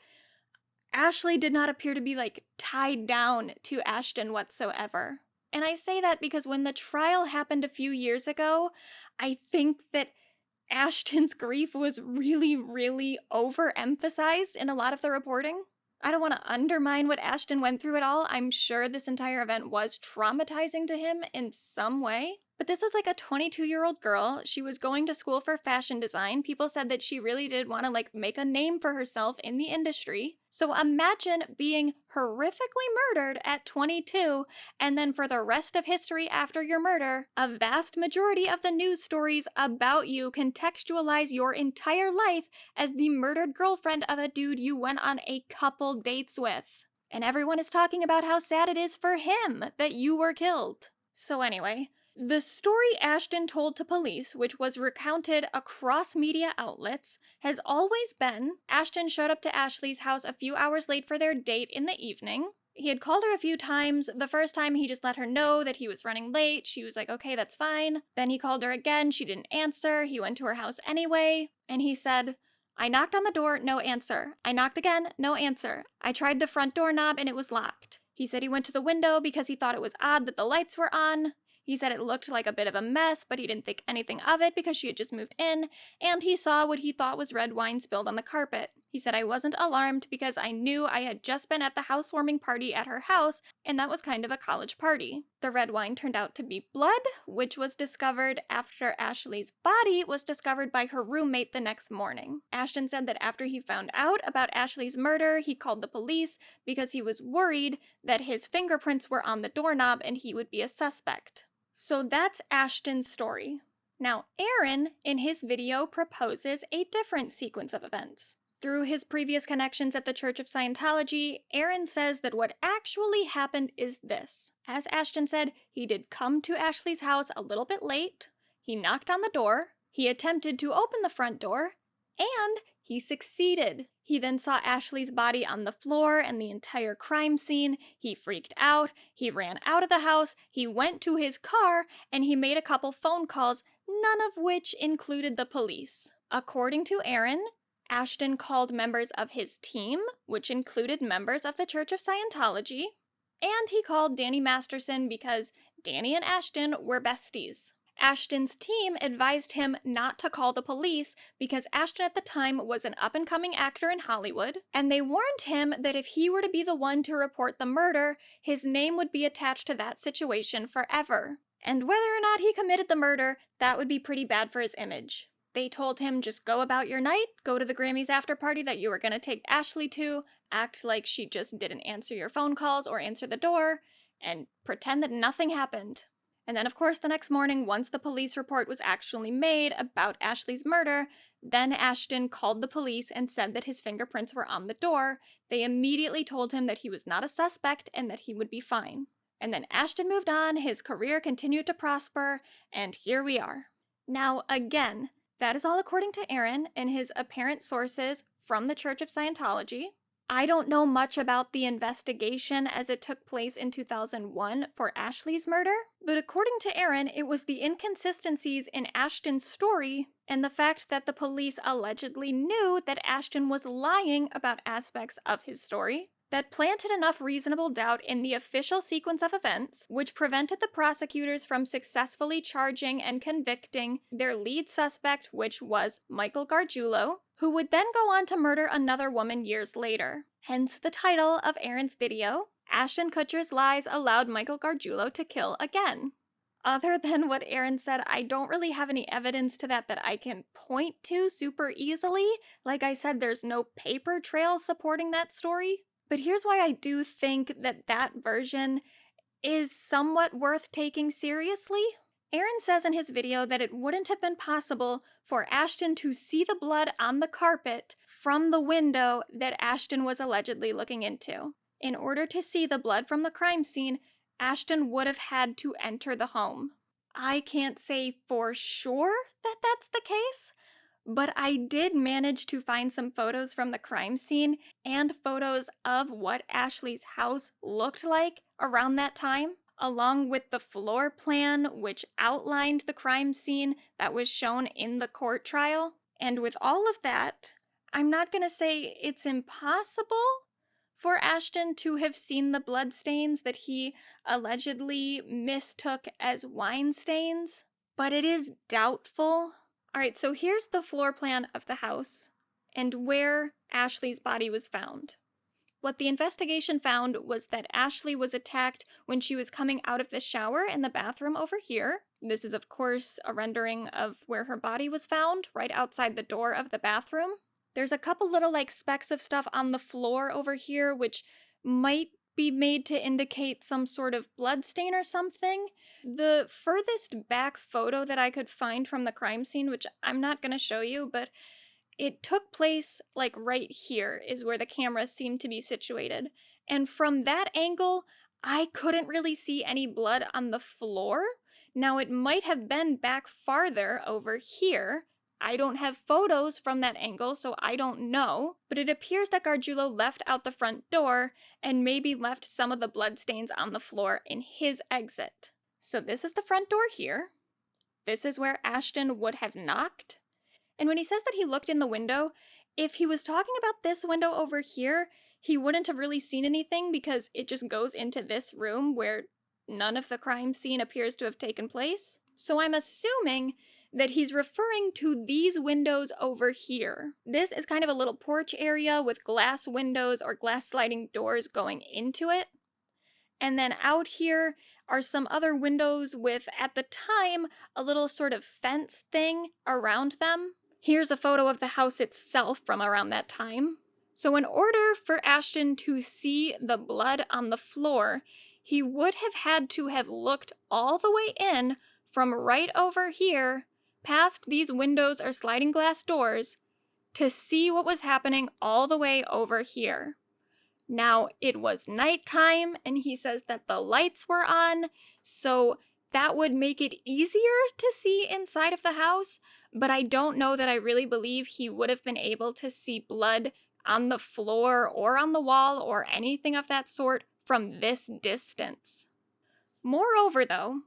Ashley did not appear to be like tied down to Ashton whatsoever. And I say that because when the trial happened a few years ago, I think that Ashton's grief was really, really overemphasized in a lot of the reporting. I don't want to undermine what Ashton went through at all. I'm sure this entire event was traumatizing to him in some way. But this was like a 22-year-old girl. She was going to school for fashion design. People said that she really did want to like make a name for herself in the industry. So imagine being horrifically murdered at 22, and then for the rest of history after your murder, a vast majority of the news stories about you contextualize your entire life as the murdered girlfriend of a dude you went on a couple dates with. And everyone is talking about how sad it is for him that you were killed. So anyway, the story Ashton told to police, which was recounted across media outlets, has always been Ashton showed up to Ashley's house a few hours late for their date in the evening. He had called her a few times. The first time he just let her know that he was running late. She was like, okay, that's fine. Then he called her again. She didn't answer. He went to her house anyway. And he said, I knocked on the door, no answer. I knocked again, no answer. I tried the front door knob and it was locked. He said he went to the window because he thought it was odd that the lights were on. He said it looked like a bit of a mess, but he didn't think anything of it because she had just moved in, and he saw what he thought was red wine spilled on the carpet. He said, I wasn't alarmed because I knew I had just been at the housewarming party at her house, and that was kind of a college party. The red wine turned out to be blood, which was discovered after Ashley's body was discovered by her roommate the next morning. Ashton said that after he found out about Ashley's murder, he called the police because he was worried that his fingerprints were on the doorknob and he would be a suspect. So that's Ashton's story. Now, Aaron, in his video, proposes a different sequence of events. Through his previous connections at the Church of Scientology, Aaron says that what actually happened is this. As Ashton said, he did come to Ashley's house a little bit late, he knocked on the door, he attempted to open the front door, and he succeeded. He then saw Ashley's body on the floor and the entire crime scene. He freaked out, he ran out of the house, he went to his car, and he made a couple phone calls, none of which included the police. According to Aaron, Ashton called members of his team, which included members of the Church of Scientology, and he called Danny Masterson because Danny and Ashton were besties. Ashton's team advised him not to call the police because Ashton at the time was an up-and-coming actor in Hollywood, and they warned him that if he were to be the one to report the murder, his name would be attached to that situation forever. And whether or not he committed the murder, that would be pretty bad for his image. They told him just go about your night, go to the Grammys after party that you were going to take Ashley to, act like she just didn't answer your phone calls or answer the door, and pretend that nothing happened. And then, of course, the next morning, once the police report was actually made about Ashley's murder, then Ashton called the police and said that his fingerprints were on the door. They immediately told him that he was not a suspect and that he would be fine. And then Ashton moved on, his career continued to prosper, and here we are. Now, again, that is all according to Aaron and his apparent sources from the Church of Scientology. I don't know much about the investigation as it took place in 2001 for Ashley's murder, but according to Aaron, it was the inconsistencies in Ashton's story and the fact that the police allegedly knew that Ashton was lying about aspects of his story that planted enough reasonable doubt in the official sequence of events, which prevented the prosecutors from successfully charging and convicting their lead suspect, which was Michael Gargiulo, who would then go on to murder another woman years later. Hence the title of Aaron's video, Ashton Kutcher's Lies Allowed Michael Gargiulo to Kill Again. Other than what Aaron said, I don't really have any evidence to that I can point to super easily. Like I said, there's no paper trail supporting that story. But here's why I do think that version is somewhat worth taking seriously. Aaron says in his video that it wouldn't have been possible for Ashton to see the blood on the carpet from the window that Ashton was allegedly looking into. In order to see the blood from the crime scene, Ashton would have had to enter the home. I can't say for sure that that's the case, but I did manage to find some photos from the crime scene and photos of what Ashley's house looked like around that time, along with the floor plan which outlined the crime scene that was shown in the court trial. And with all of that, I'm not going to say it's impossible for Ashton to have seen the bloodstains that he allegedly mistook as wine stains, but it is doubtful. Alright, so here's the floor plan of the house and where Ashley's body was found. What the investigation found was that Ashley was attacked when she was coming out of the shower in the bathroom over here. This is, of course, a rendering of where her body was found, right outside the door of the bathroom. There's a couple little, specks of stuff on the floor over here, which might be made to indicate some sort of blood stain or something. The furthest back photo that I could find from the crime scene, which I'm not going to show you, but it took place right here is where the camera seemed to be situated. And from that angle, I couldn't really see any blood on the floor. Now it might have been back farther over here. I don't have photos from that angle, so I don't know, but it appears that Gargiulo left out the front door and maybe left some of the bloodstains on the floor in his exit. So this is the front door here. This is where Ashton would have knocked. And when he says that he looked in the window, if he was talking about this window over here, he wouldn't have really seen anything because it just goes into this room where none of the crime scene appears to have taken place. So I'm assuming that he's referring to these windows over here. This is kind of a little porch area with glass windows or glass sliding doors going into it. And then out here are some other windows with, at the time, a little sort of fence thing around them. Here's a photo of the house itself from around that time. So in order for Ashton to see the blood on the floor, he would have had to have looked all the way in from right over here, past these windows or sliding glass doors, to see what was happening all the way over here. Now, it was nighttime, and he says that the lights were on, so that would make it easier to see inside of the house, but I don't know that I really believe he would have been able to see blood on the floor or on the wall or anything of that sort from this distance. Moreover, though,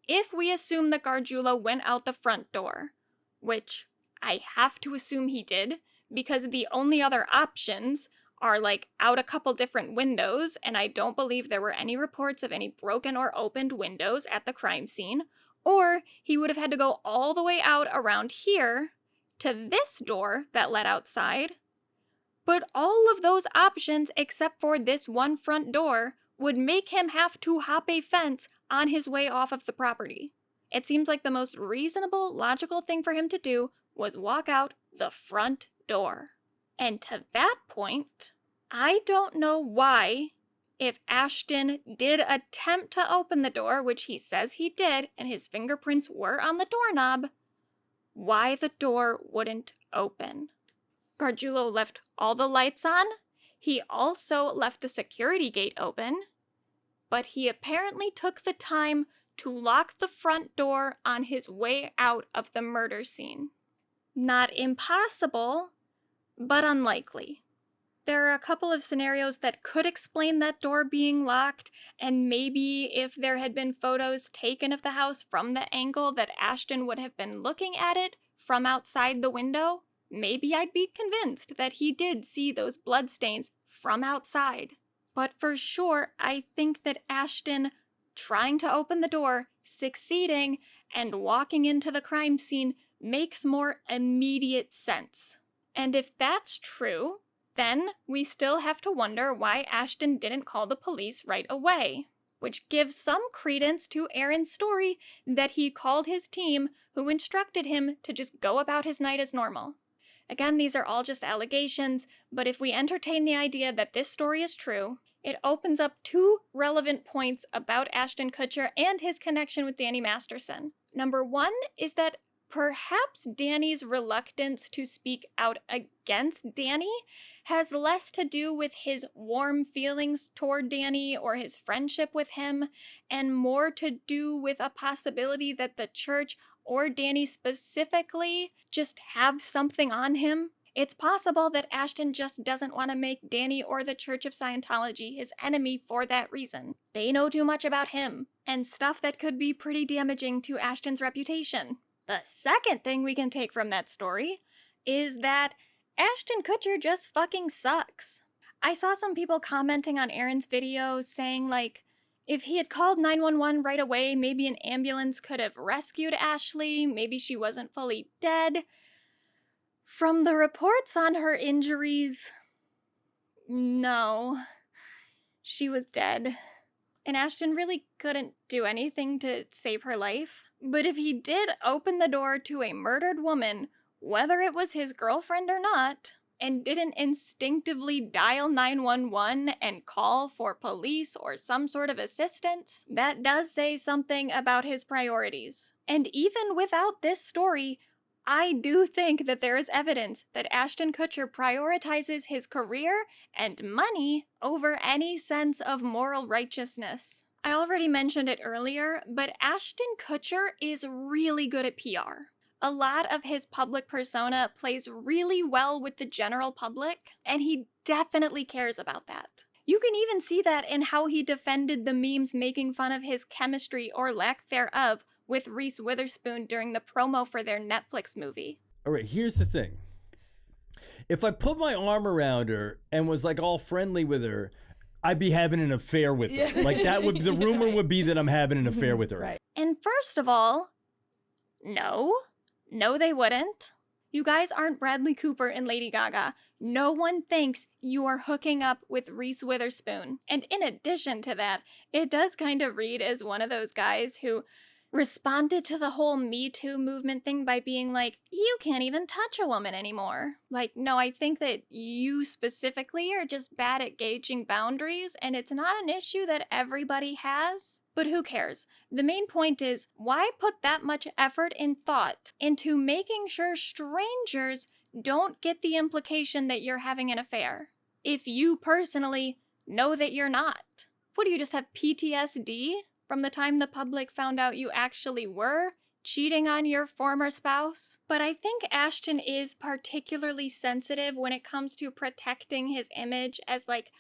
if we assume that Gargiulo went out the front door, which I have to assume he did, because the only other options are like out a couple different windows, and I don't believe there were any reports of any broken or opened windows at the crime scene, or he would have had to go all the way out around here to this door that led outside. But all of those options, except for this one front door, would make him have to hop a fence on his way off of the property. It seems like the most reasonable, logical thing for him to do was walk out the front door. And to that point, I don't know why, if Ashton did attempt to open the door, which he says he did, and his fingerprints were on the doorknob, why the door wouldn't open. Gargiulo left all the lights on. He also left the security gate open, but he apparently took the time to lock the front door on his way out of the murder scene. Not impossible, but unlikely. There are a couple of scenarios that could explain that door being locked, and maybe if there had been photos taken of the house from the angle that Ashton would have been looking at it from outside the window, maybe I'd be convinced that he did see those bloodstains from outside. But for sure, I think that Ashton trying to open the door, succeeding, and walking into the crime scene makes more immediate sense. And if that's true, then we still have to wonder why Ashton didn't call the police right away, which gives some credence to Aaron's story that he called his team, who instructed him to just go about his night as normal. Again, these are all just allegations, but if we entertain the idea that this story is true, it opens up two relevant points about Ashton Kutcher and his connection with Danny Masterson. Number one is that perhaps Danny's reluctance to speak out against Danny has less to do with his warm feelings toward Danny or his friendship with him, and more to do with a possibility that the church or Danny specifically just have something on him. It's possible that Ashton just doesn't want to make Danny or the Church of Scientology his enemy for that reason. They know too much about him, and stuff that could be pretty damaging to Ashton's reputation. The second thing we can take from that story is that Ashton Kutcher just fucking sucks. I saw some people commenting on Aaron's video saying, like, if he had called 911 right away, maybe an ambulance could have rescued Ashley, maybe she wasn't fully dead. From the reports on her injuries, no, she was dead. And Ashton really couldn't do anything to save her life. But if he did open the door to a murdered woman, whether it was his girlfriend or not, and didn't instinctively dial 911 and call for police or some sort of assistance, that does say something about his priorities. And even without this story, I do think that there is evidence that Ashton Kutcher prioritizes his career and money over any sense of moral righteousness. I already mentioned it earlier, but Ashton Kutcher is really good at PR. A lot of his public persona plays really well with the general public, and he definitely cares about that. You can even see that in how he defended the memes making fun of his chemistry or lack thereof with Reese Witherspoon during the promo for their Netflix movie. All right, here's the thing. If I put my arm around her and was like all friendly with her, I'd be having an affair with her. Like that would, the rumor would be that I'm having an affair with her. Right. And first of all, no, they wouldn't. You guys aren't Bradley Cooper and Lady Gaga. No one thinks you are hooking up with Reese Witherspoon. And in addition to that, it does kind of read as one of those guys who responded to the whole Me Too movement thing by being like, you can't even touch a woman anymore. Like, no, I think that you specifically are just bad at gauging boundaries, and it's not an issue that everybody has. But who cares? The main point is, why put that much effort and thought into making sure strangers don't get the implication that you're having an affair, if you personally know that you're not? What, do you just have PTSD from the time the public found out you actually were cheating on your former spouse? But I think Ashton is particularly sensitive when it comes to protecting his image as like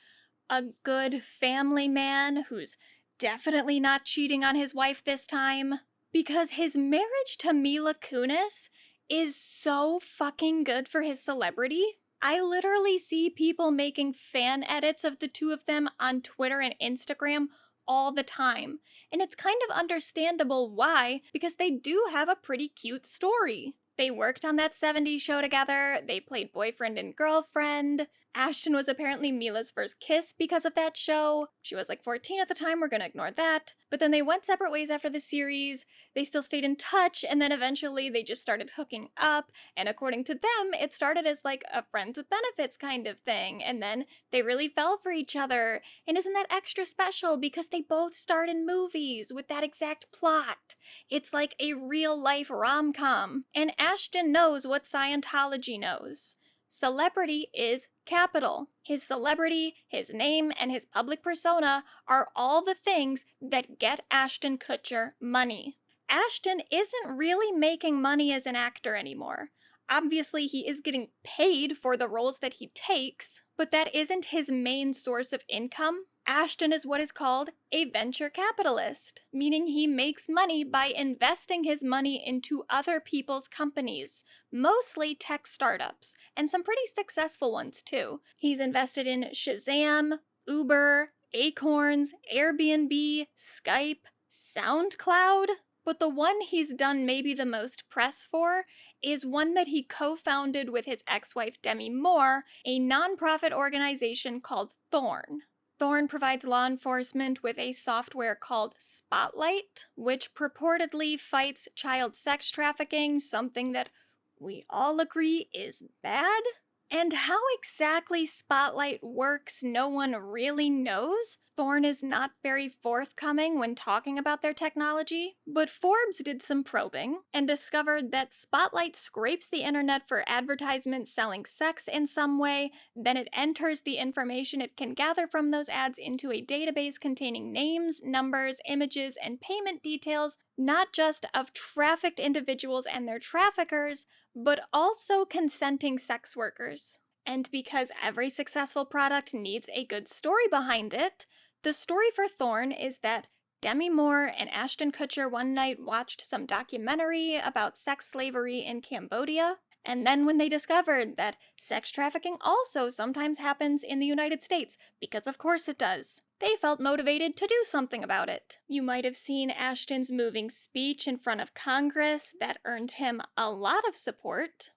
a good family man who's definitely not cheating on his wife this time, because his marriage to Mila Kunis is so fucking good for his celebrity. I literally see people making fan edits of the two of them on Twitter and Instagram all the time. And it's kind of understandable why, because they do have a pretty cute story. They worked on that 70s show together, they played boyfriend and girlfriend. Ashton was apparently Mila's first kiss because of that show. She was like 14 at the time, we're gonna ignore that. But then they went separate ways after the series. They still stayed in touch, and then eventually they just started hooking up. And according to them, it started as like a friends with benefits kind of thing. And then they really fell for each other. And isn't that extra special because they both starred in movies with that exact plot? It's like a real life rom-com. And Ashton knows what Scientology knows. Celebrity is capital. His celebrity, his name, and his public persona are all the things that get Ashton Kutcher money. Ashton isn't really making money as an actor anymore. Obviously, he is getting paid for the roles that he takes, but that isn't his main source of income. Ashton is what is called a venture capitalist, meaning he makes money by investing his money into other people's companies, mostly tech startups, and some pretty successful ones too. He's invested in Shazam, Uber, Acorns, Airbnb, Skype, SoundCloud. But the one he's done maybe the most press for is one that he co-founded with his ex-wife Demi Moore, a nonprofit organization called Thorn. Thorn provides law enforcement with a software called Spotlight, which purportedly fights child sex trafficking, something that we all agree is bad. And how exactly Spotlight works, no one really knows. Thorn is not very forthcoming when talking about their technology, but Forbes did some probing and discovered that Spotlight scrapes the internet for advertisements selling sex in some way, then it enters the information it can gather from those ads into a database containing names, numbers, images, and payment details, not just of trafficked individuals and their traffickers, but also consenting sex workers. And because every successful product needs a good story behind it, the story for Thorn is that Demi Moore and Ashton Kutcher one night watched some documentary about sex slavery in Cambodia, and then when they discovered that sex trafficking also sometimes happens in the United States, because of course it does, they felt motivated to do something about it. You might have seen Ashton's moving speech in front of Congress that earned him a lot of support.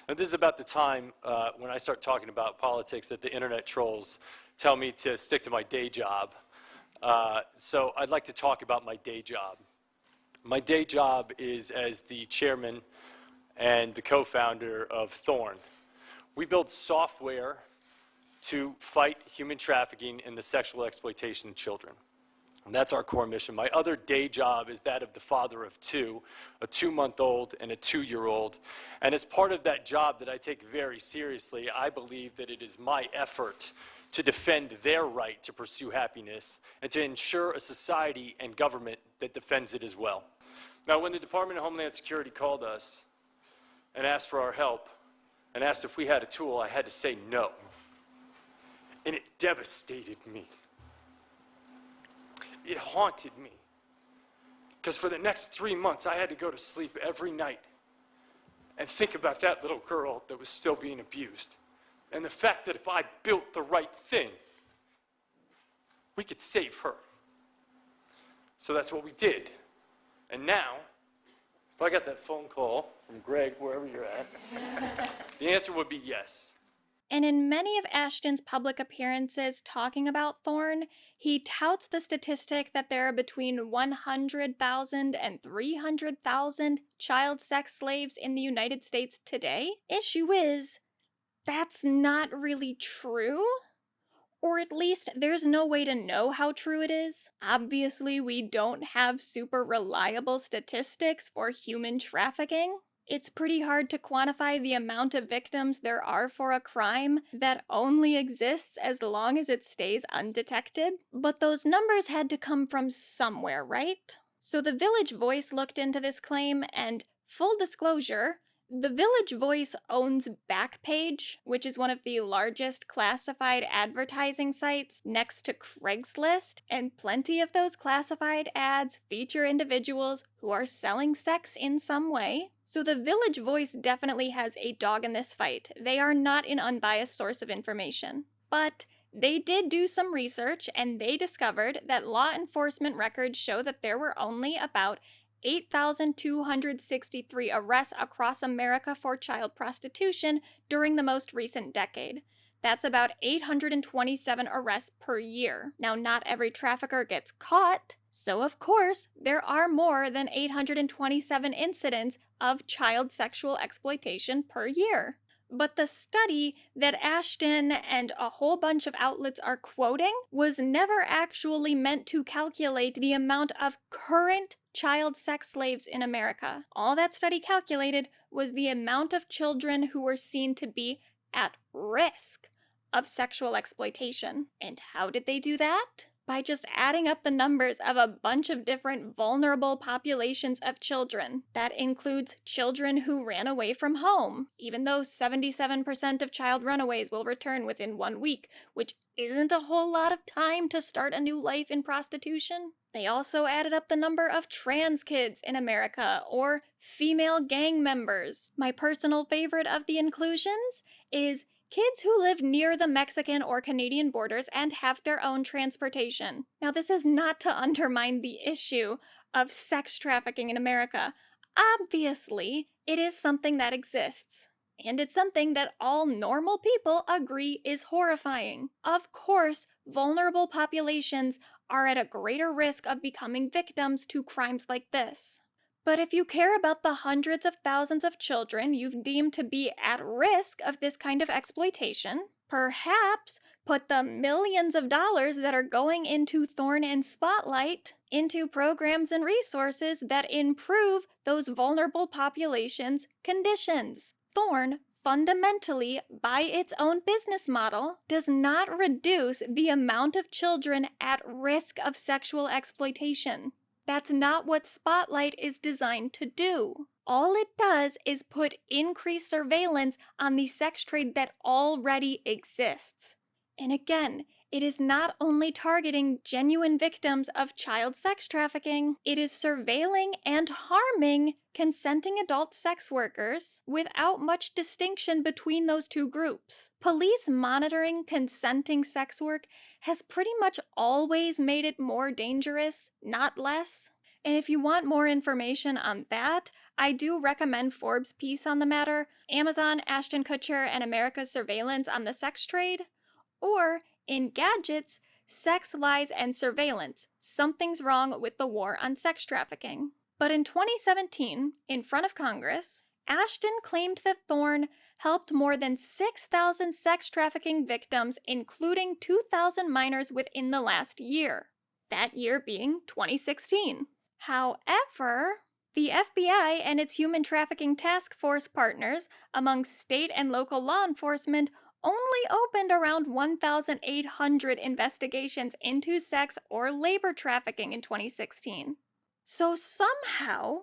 And this is about the time when I start talking about politics that the internet trolls tell me to stick to my day job. So I'd like to talk about my day job. My day job is as the chairman and the co-founder of Thorn. We build software to fight human trafficking and the sexual exploitation of children. And that's our core mission. My other day job is that of the father of two, a 2-month-old and a 2-year-old. And as part of that job that I take very seriously, I believe that it is my effort to defend their right to pursue happiness and to ensure a society and government that defends it as well. Now, when the Department of Homeland Security called us and asked for our help and asked if we had a tool, I had to say no. And it devastated me. It haunted me. Because for the next 3 months, I had to go to sleep every night and think about that little girl that was still being abused. And the fact that if I built the right thing, we could save her. So that's what we did. And now, if I got that phone call from Greg, wherever you're at, the answer would be yes. And in many of Ashton's public appearances talking about Thorn, he touts the statistic that there are between 100,000 and 300,000 child sex slaves in the United States today. Issue is, that's not really true. Or at least there's no way to know how true it is. Obviously, we don't have super reliable statistics for human trafficking. It's pretty hard to quantify the amount of victims there are for a crime that only exists as long as it stays undetected. But those numbers had to come from somewhere, right? So the Village Voice looked into this claim, and full disclosure, the Village Voice owns Backpage, which is one of the largest classified advertising sites next to Craigslist, and plenty of those classified ads feature individuals who are selling sex in some way. So the Village Voice definitely has a dog in this fight. They are not an unbiased source of information. But they did do some research, and they discovered that law enforcement records show that there were only about 8,263 arrests across America for child prostitution during the most recent decade. That's about 827 arrests per year. Now, not every trafficker gets caught, so of course, there are more than 827 incidents of child sexual exploitation per year. But the study that Ashton and a whole bunch of outlets are quoting was never actually meant to calculate the amount of current child sex slaves in America. All that study calculated was the amount of children who were seen to be at risk of sexual exploitation. And how did they do that? By just adding up the numbers of a bunch of different vulnerable populations of children. That includes children who ran away from home, even though 77% of child runaways will return within 1 week, which isn't a whole lot of time to start a new life in prostitution. They also added up the number of trans kids in America, or female gang members. My personal favorite of the inclusions is kids who live near the Mexican or Canadian borders and have their own transportation. Now, this is not to undermine the issue of sex trafficking in America. Obviously, it is something that exists. And it's something that all normal people agree is horrifying. Of course, vulnerable populations are at a greater risk of becoming victims to crimes like this. But if you care about the hundreds of thousands of children you've deemed to be at risk of this kind of exploitation, perhaps put the millions of dollars that are going into Thorn and Spotlight into programs and resources that improve those vulnerable populations' conditions. Thorn, fundamentally, by its own business model, does not reduce the amount of children at risk of sexual exploitation. That's not what Spotlight is designed to do. All it does is put increased surveillance on the sex trade that already exists. And again, it is not only targeting genuine victims of child sex trafficking, it is surveilling and harming consenting adult sex workers without much distinction between those two groups. Police monitoring consenting sex work has pretty much always made it more dangerous, not less. And if you want more information on that, I do recommend Forbes' piece on the matter, Amazon, Ashton Kutcher, and America's Surveillance on the Sex Trade, or in Gadgets, Sex, Lies, and Surveillance, Something's Wrong with the War on Sex Trafficking. But in 2017, in front of Congress, Ashton claimed that Thorn helped more than 6,000 sex trafficking victims, including 2,000 minors within the last year. That year being 2016. However, the FBI and its human trafficking task force partners among state and local law enforcement only opened around 1,800 investigations into sex or labor trafficking in 2016. So somehow,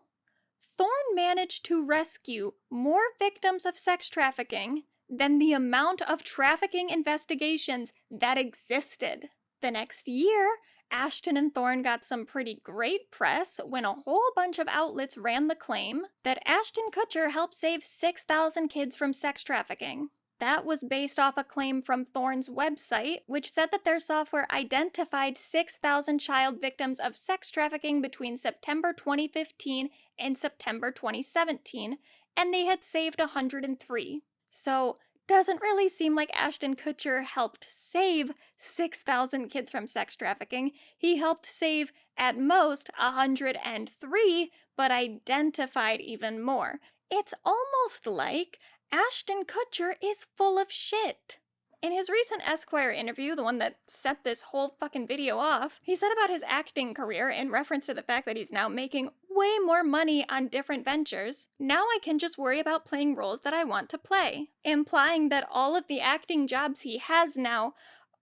Thorn managed to rescue more victims of sex trafficking than the amount of trafficking investigations that existed. The next year, Ashton and Thorn got some pretty great press when a whole bunch of outlets ran the claim that Ashton Kutcher helped save 6,000 kids from sex trafficking. That was based off a claim from Thorn's website, which said that their software identified 6,000 child victims of sex trafficking between September 2015 and September 2017, and they had saved 103. So Doesn't really seem like Ashton Kutcher helped save 6,000 kids from sex trafficking. He helped save, at most, 103, but identified even more. It's almost like Ashton Kutcher is full of shit. In his recent Esquire interview, the one that set this whole fucking video off, he said about his acting career in reference to the fact that he's now making way more money on different ventures. Now I can just worry about playing roles that I want to play, implying that all of the acting jobs he has now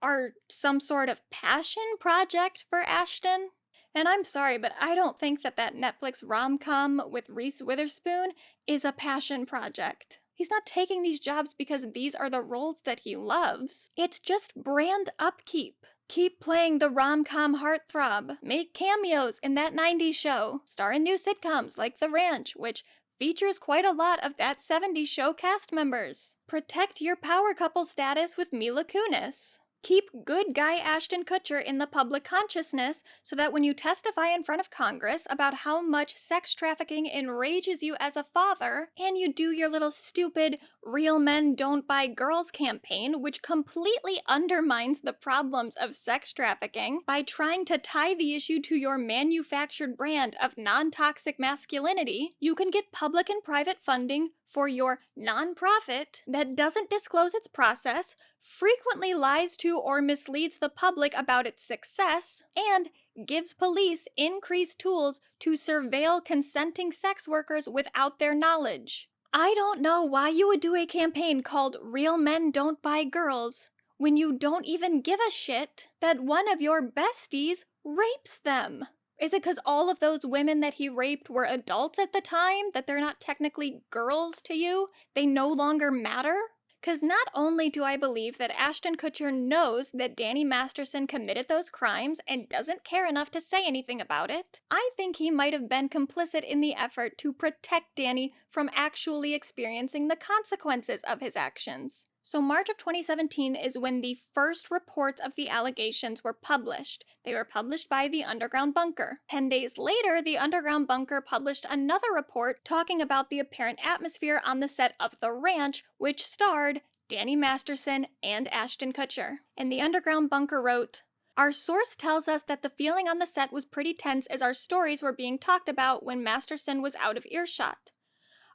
are some sort of passion project for Ashton. And I'm sorry, but I don't think that Netflix rom-com with Reese Witherspoon is a passion project. He's not taking these jobs because these are the roles that he loves. It's just brand upkeep. Keep playing the rom-com heartthrob. Make cameos in that 90s show. Star in new sitcoms like The Ranch, which features quite a lot of that 70s show cast members. Protect your power couple status with Mila Kunis. Keep good guy Ashton Kutcher in the public consciousness so that when you testify in front of Congress about how much sex trafficking enrages you as a father, and you do your little stupid Real Men Don't Buy Girls campaign, which completely undermines the problems of sex trafficking by trying to tie the issue to your manufactured brand of non-toxic masculinity, you can get public and private funding for your nonprofit that doesn't disclose its process, frequently lies to or misleads the public about its success, and gives police increased tools to surveil consenting sex workers without their knowledge. I don't know why you would do a campaign called Real Men Don't Buy Girls when you don't even give a shit that one of your besties rapes them. Is it because all of those women that he raped were adults at the time, that they're not technically girls to you? They no longer matter? Because not only do I believe that Ashton Kutcher knows that Danny Masterson committed those crimes and doesn't care enough to say anything about it, I think he might have been complicit in the effort to protect Danny from actually experiencing the consequences of his actions. So March of 2017 is when the first reports of the allegations were published. They were published by the Underground Bunker. 10 days later, the Underground Bunker published another report talking about the apparent atmosphere on the set of The Ranch, which starred Danny Masterson and Ashton Kutcher. And the Underground Bunker wrote, "Our source tells us that the feeling on the set was pretty tense as our stories were being talked about when Masterson was out of earshot.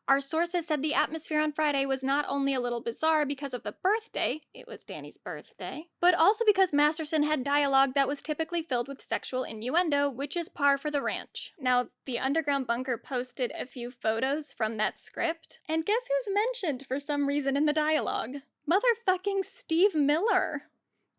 Our sources said the atmosphere on Friday was not only a little bizarre because of the birthday, it was Danny's birthday, but also because Masterson had dialogue that was typically filled with sexual innuendo, which is par for The Ranch." Now, the Underground Bunker posted a few photos from that script, and guess who's mentioned for some reason in the dialogue? Motherfucking Steve Miller.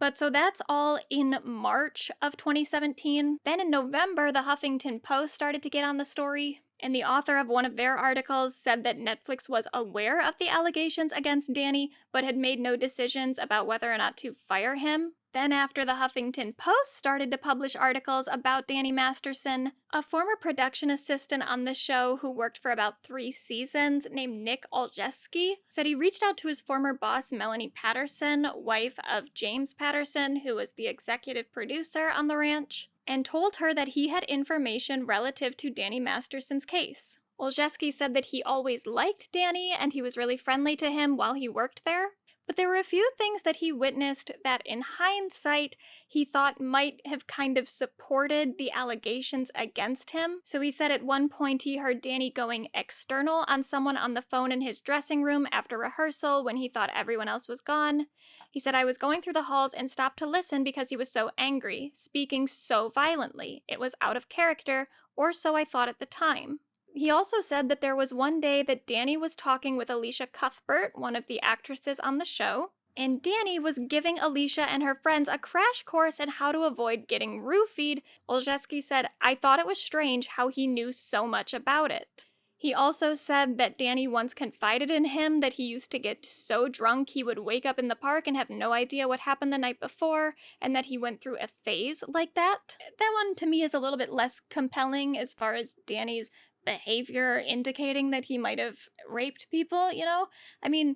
But so that's all in March of 2017. Then in November, the Huffington Post started to get on the story. And the author of one of their articles said that Netflix was aware of the allegations against Danny, but had made no decisions about whether or not to fire him. Then after the Huffington Post started to publish articles about Danny Masterson, a former production assistant on the show who worked for about 3 seasons named Nick Olszewski said he reached out to his former boss Melanie Patterson, wife of James Patterson, who was the executive producer on The Ranch, and told her that he had information relative to Danny Masterson's case. Olszewski said that he always liked Danny and he was really friendly to him while he worked there, but there were a few things that he witnessed that in hindsight he thought might have kind of supported the allegations against him. So he said at one point he heard Danny going external on someone on the phone in his dressing room after rehearsal when he thought everyone else was gone. He said, "I was going through the halls and stopped to listen because he was so angry, speaking so violently. It was out of character, or so I thought at the time." He also said that there was one day that Danny was talking with Alicia Cuthbert, one of the actresses on the show, and Danny was giving Alicia and her friends a crash course in how to avoid getting roofied. Olszewski said, "I thought it was strange how he knew so much about it." He also said that Danny once confided in him that he used to get so drunk he would wake up in the park and have no idea what happened the night before, and that he went through a phase like that. That one to me is a little bit less compelling as far as Danny's behavior indicating that he might have raped people, you know? I mean,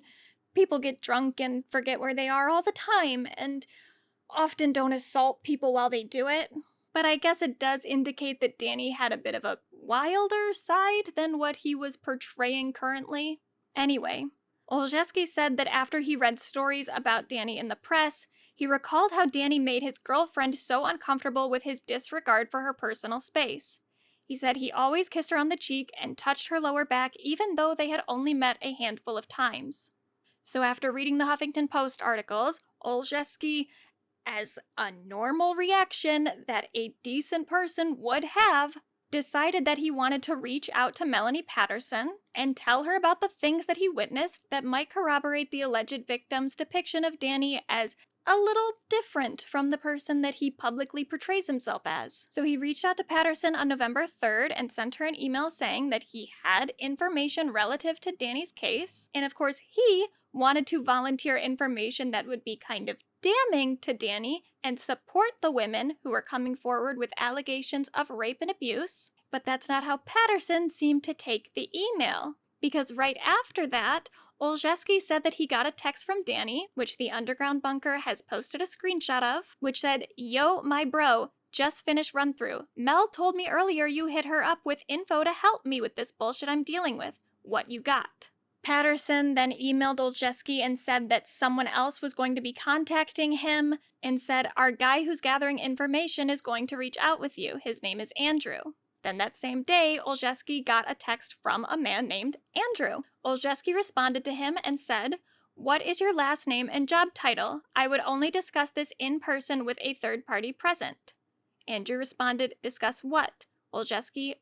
people get drunk and forget where they are all the time, and often don't assault people while they do it. But I guess it does indicate that Danny had a bit of a wilder side than what he was portraying currently. Anyway, Olszewski said that after he read stories about Danny in the press, he recalled how Danny made his girlfriend so uncomfortable with his disregard for her personal space. He said he always kissed her on the cheek and touched her lower back even though they had only met a handful of times. So after reading the Huffington Post articles, Olszewski, as a normal reaction that a decent person would have, decided that he wanted to reach out to Melanie Patterson and tell her about the things that he witnessed that might corroborate the alleged victim's depiction of Danny as a little different from the person that he publicly portrays himself as. So he reached out to Patterson on November 3rd and sent her an email saying that he had information relative to Danny's case, and of course he wanted to volunteer information that would be kind of damning to Danny and support the women who were coming forward with allegations of rape and abuse. But that's not how Patterson seemed to take the email, because right after that, Olszewski said that he got a text from Danny, which the Underground Bunker has posted a screenshot of, which said, "Yo, my bro, just finished run through. Mel told me earlier you hit her up with info to help me with this bullshit I'm dealing with. What you got?" Patterson then emailed Olszewski and said that someone else was going to be contacting him and said, "Our guy who's gathering information is going to reach out with you. His name is Andrew." Then that same day, Olszewski got a text from a man named Andrew. Olszewski responded to him and said, "What is your last name and job title? I would only discuss this in person with a third party present." Andrew responded, "Discuss what?" Olszewski,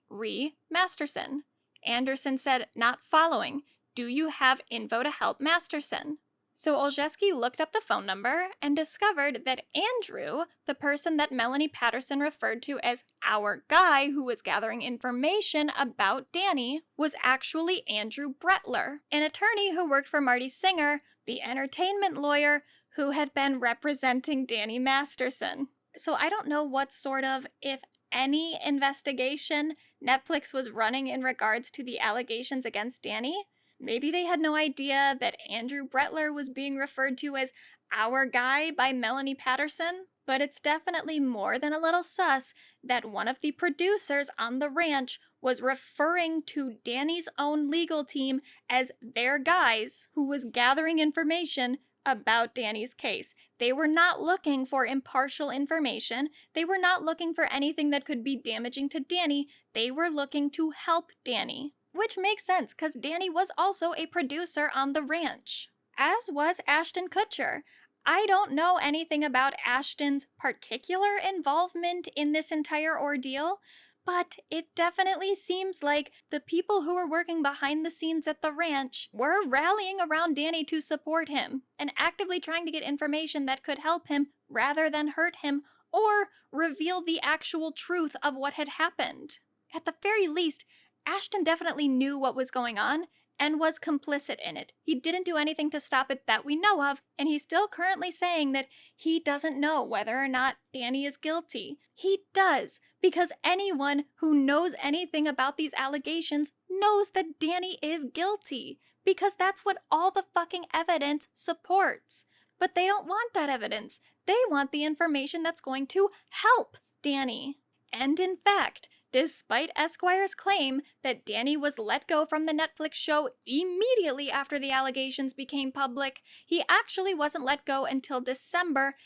Masterson. Anderson said, "Not following. Do you have info to help Masterson?" So Olszewski looked up the phone number and discovered that Andrew, the person that Melanie Patterson referred to as our guy who was gathering information about Danny, was actually Andrew Brettler, an attorney who worked for Marty Singer, the entertainment lawyer who had been representing Danny Masterson. So I don't know what sort of, if any, investigation Netflix was running in regards to the allegations against Danny. Maybe they had no idea that Andrew Brettler was being referred to as our guy by Melanie Patterson, but it's definitely more than a little sus that one of the producers on the ranch was referring to Danny's own legal team as their guys who was gathering information about Danny's case. They were not looking for impartial information. They were not looking for anything that could be damaging to Danny. They were looking to help Danny. Which makes sense, because Danny was also a producer on the ranch. As was Ashton Kutcher. I don't know anything about Ashton's particular involvement in this entire ordeal, but it definitely seems like the people who were working behind the scenes at the ranch were rallying around Danny to support him, and actively trying to get information that could help him rather than hurt him, or reveal the actual truth of what had happened. At the very least, Ashton definitely knew what was going on and was complicit in it. He didn't do anything to stop it that we know of, and he's still currently saying that he doesn't know whether or not Danny is guilty. He does, because anyone who knows anything about these allegations knows that Danny is guilty, because that's what all the fucking evidence supports. But they don't want that evidence. They want the information that's going to help Danny. And in fact, despite Esquire's claim that Danny was let go from the Netflix show immediately after the allegations became public, he actually wasn't let go until December,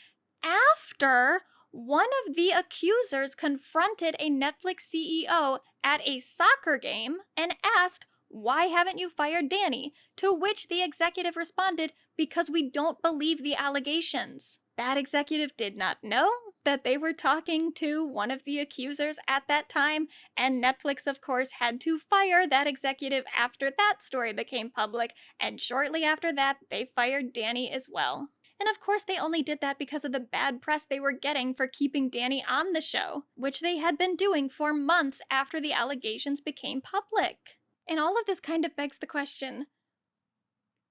after one of the accusers confronted a Netflix CEO at a soccer game and asked, "Why haven't you fired Danny?" To which the executive responded, "Because we don't believe the allegations." That executive did not know that they were talking to one of the accusers at that time, and Netflix, of course, had to fire that executive after that story became public, and shortly after that, they fired Danny as well. And of course, they only did that because of the bad press they were getting for keeping Danny on the show, which they had been doing for months after the allegations became public. And all of this kind of begs the question,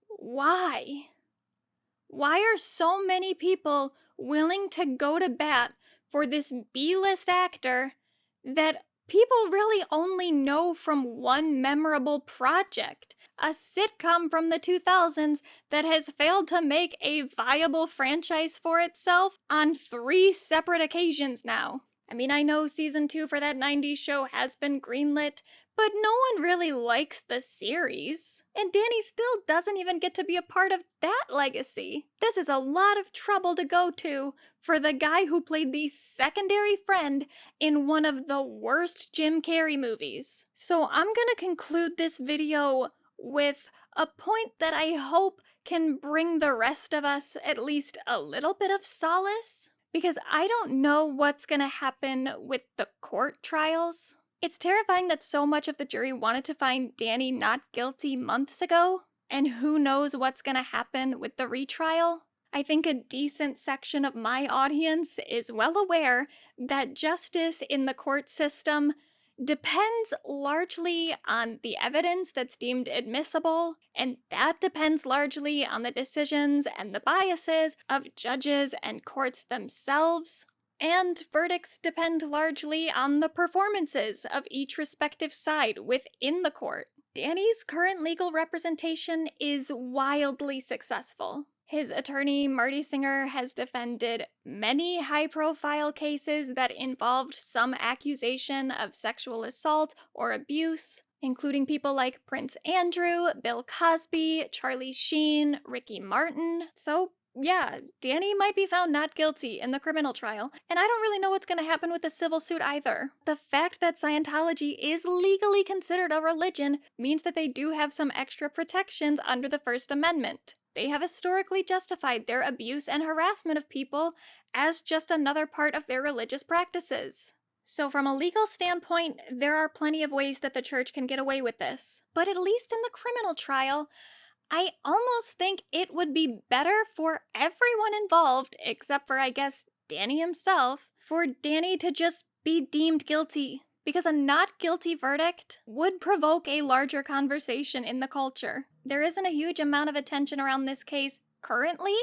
why? Why are so many people willing to go to bat for this B-list actor that people really only know from one memorable project? A sitcom from the 2000s that has failed to make a viable franchise for itself on 3 separate occasions now. I mean, I know season 2 for that 90s show has been greenlit, but no one really likes the series. And Danny still doesn't even get to be a part of that legacy. This is a lot of trouble to go to for the guy who played the secondary friend in one of the worst Jim Carrey movies. So I'm gonna conclude this video with a point that I hope can bring the rest of us at least a little bit of solace. Because I don't know what's gonna happen with the court trials. It's terrifying that so much of the jury wanted to find Danny not guilty months ago, and who knows what's gonna happen with the retrial. I think a decent section of my audience is well aware that justice in the court system depends largely on the evidence that's deemed admissible, and that depends largely on the decisions and the biases of judges and courts themselves. And verdicts depend largely on the performances of each respective side within the court. Danny's current legal representation is wildly successful. His attorney, Marty Singer, has defended many high-profile cases that involved some accusation of sexual assault or abuse, including people like Prince Andrew, Bill Cosby, Charlie Sheen, Ricky Martin. So, yeah, Danny might be found not guilty in the criminal trial, and I don't really know what's going to happen with the civil suit either. The fact that Scientology is legally considered a religion means that they do have some extra protections under the First Amendment. They have historically justified their abuse and harassment of people as just another part of their religious practices. So from a legal standpoint, there are plenty of ways that the church can get away with this. But at least in the criminal trial, I almost think it would be better for everyone involved, except for, I guess, Danny himself, for Danny to just be deemed guilty. Because a not guilty verdict would provoke a larger conversation in the culture. There isn't a huge amount of attention around this case currently,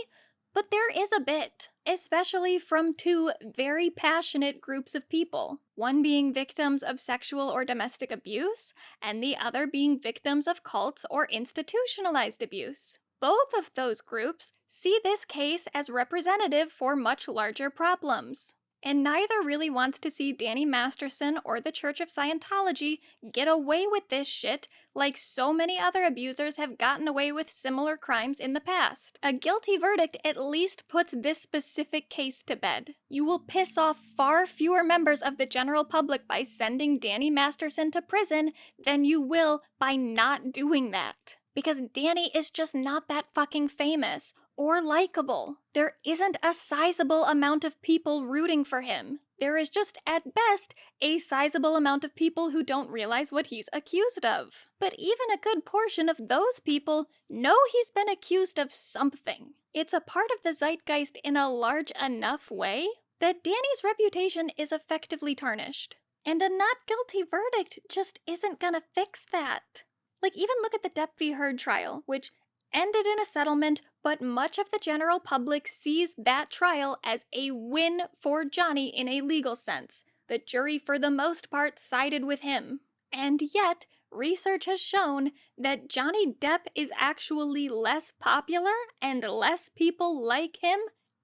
but there is a bit, especially from two very passionate groups of people. One being victims of sexual or domestic abuse, and the other being victims of cults or institutionalized abuse. Both of those groups see this case as representative for much larger problems. And neither really wants to see Danny Masterson or the Church of Scientology get away with this shit like so many other abusers have gotten away with similar crimes in the past. A guilty verdict at least puts this specific case to bed. You will piss off far fewer members of the general public by sending Danny Masterson to prison than you will by not doing that. Because Danny is just not that fucking famous or likable. There isn't a sizable amount of people rooting for him. There is just, at best, a sizable amount of people who don't realize what he's accused of. But even a good portion of those people know he's been accused of something. It's a part of the zeitgeist in a large enough way that Danny's reputation is effectively tarnished. And a not guilty verdict just isn't gonna fix that. Like, even look at the Depp v. Heard trial, which ended in a settlement, but much of the general public sees that trial as a win for Johnny in a legal sense. The jury, for the most part, sided with him. And yet, research has shown that Johnny Depp is actually less popular and less people like him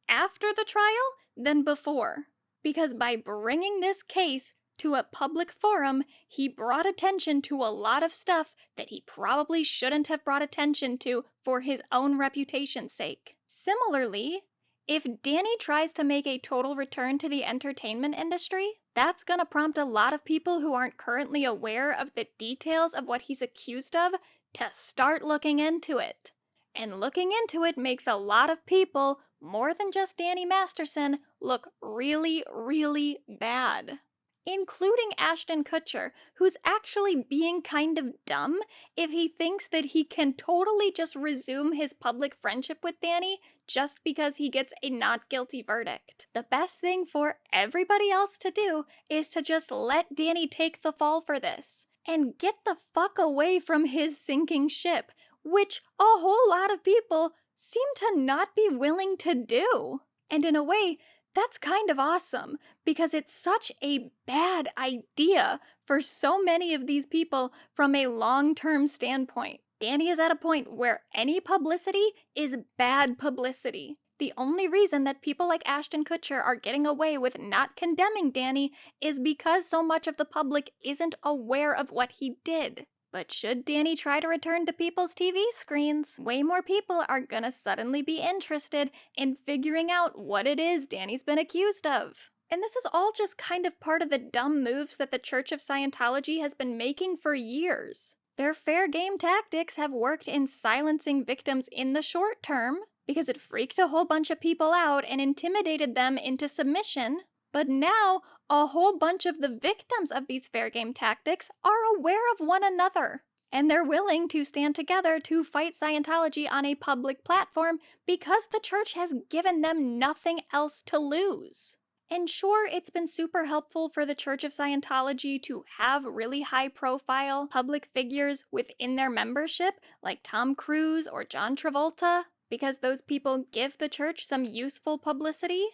after the trial than before. Because by bringing this case to a public forum, he brought attention to a lot of stuff that he probably shouldn't have brought attention to for his own reputation's sake. Similarly, if Danny tries to make a total return to the entertainment industry, that's gonna prompt a lot of people who aren't currently aware of the details of what he's accused of to start looking into it. And looking into it makes a lot of people, more than just Danny Masterson, look really, really bad. Including Ashton Kutcher, who's actually being kind of dumb if he thinks that he can totally just resume his public friendship with Danny just because he gets a not guilty verdict. The best thing for everybody else to do is to just let Danny take the fall for this and get the fuck away from his sinking ship, which a whole lot of people seem to not be willing to do. And in a way, that's kind of awesome, because it's such a bad idea for so many of these people from a long-term standpoint. Danny is at a point where any publicity is bad publicity. The only reason that people like Ashton Kutcher are getting away with not condemning Danny is because so much of the public isn't aware of what he did. But should Danny try to return to people's TV screens, way more people are gonna suddenly be interested in figuring out what it is Danny's been accused of. And this is all just kind of part of the dumb moves that the Church of Scientology has been making for years. Their fair game tactics have worked in silencing victims in the short term, because it freaked a whole bunch of people out and intimidated them into submission. But now, a whole bunch of the victims of these fair game tactics are aware of one another. And they're willing to stand together to fight Scientology on a public platform because the church has given them nothing else to lose. And sure, it's been super helpful for the Church of Scientology to have really high-profile public figures within their membership, like Tom Cruise or John Travolta, because those people give the church some useful publicity.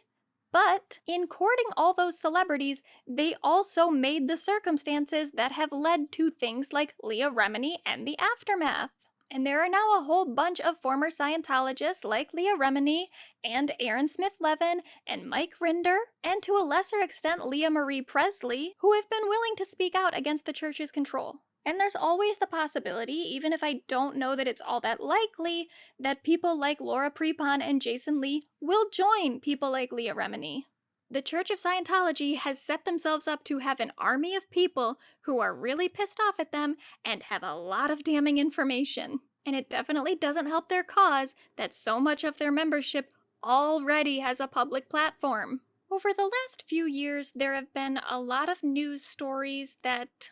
But in courting all those celebrities, they also made the circumstances that have led to things like Leah Remini and the aftermath. And there are now a whole bunch of former Scientologists like Leah Remini and Aaron Smith-Levin and Mike Rinder, and to a lesser extent Leah Marie Presley, who have been willing to speak out against the church's control. And there's always the possibility, even if I don't know that it's all that likely, that people like Laura Prepon and Jason Lee will join people like Leah Remini. The Church of Scientology has set themselves up to have an army of people who are really pissed off at them and have a lot of damning information. And it definitely doesn't help their cause that so much of their membership already has a public platform. Over the last few years, there have been a lot of news stories that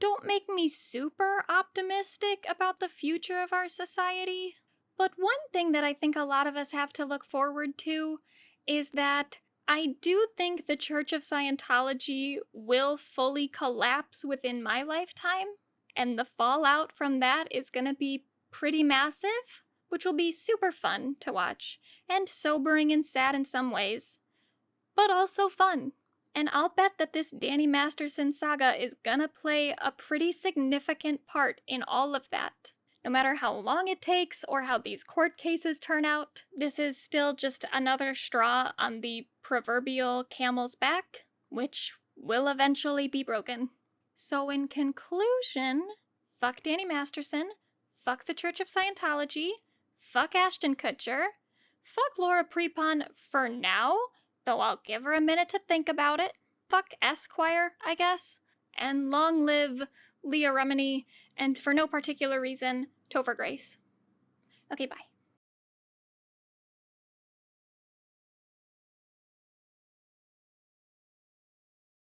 don't make me super optimistic about the future of our society. But one thing that I think a lot of us have to look forward to is that I do think the Church of Scientology will fully collapse within my lifetime, and the fallout from that is going to be pretty massive, which will be super fun to watch, and sobering and sad in some ways, but also fun. And I'll bet that this Danny Masterson saga is gonna play a pretty significant part in all of that. No matter how long it takes or how these court cases turn out, this is still just another straw on the proverbial camel's back, which will eventually be broken. So in conclusion, fuck Danny Masterson, fuck the Church of Scientology, fuck Ashton Kutcher, fuck Laura Prepon for now, though I'll give her a minute to think about it. Fuck Esquire, I guess. And long live Leah Remini, and for no particular reason, Topher Grace. Okay, bye.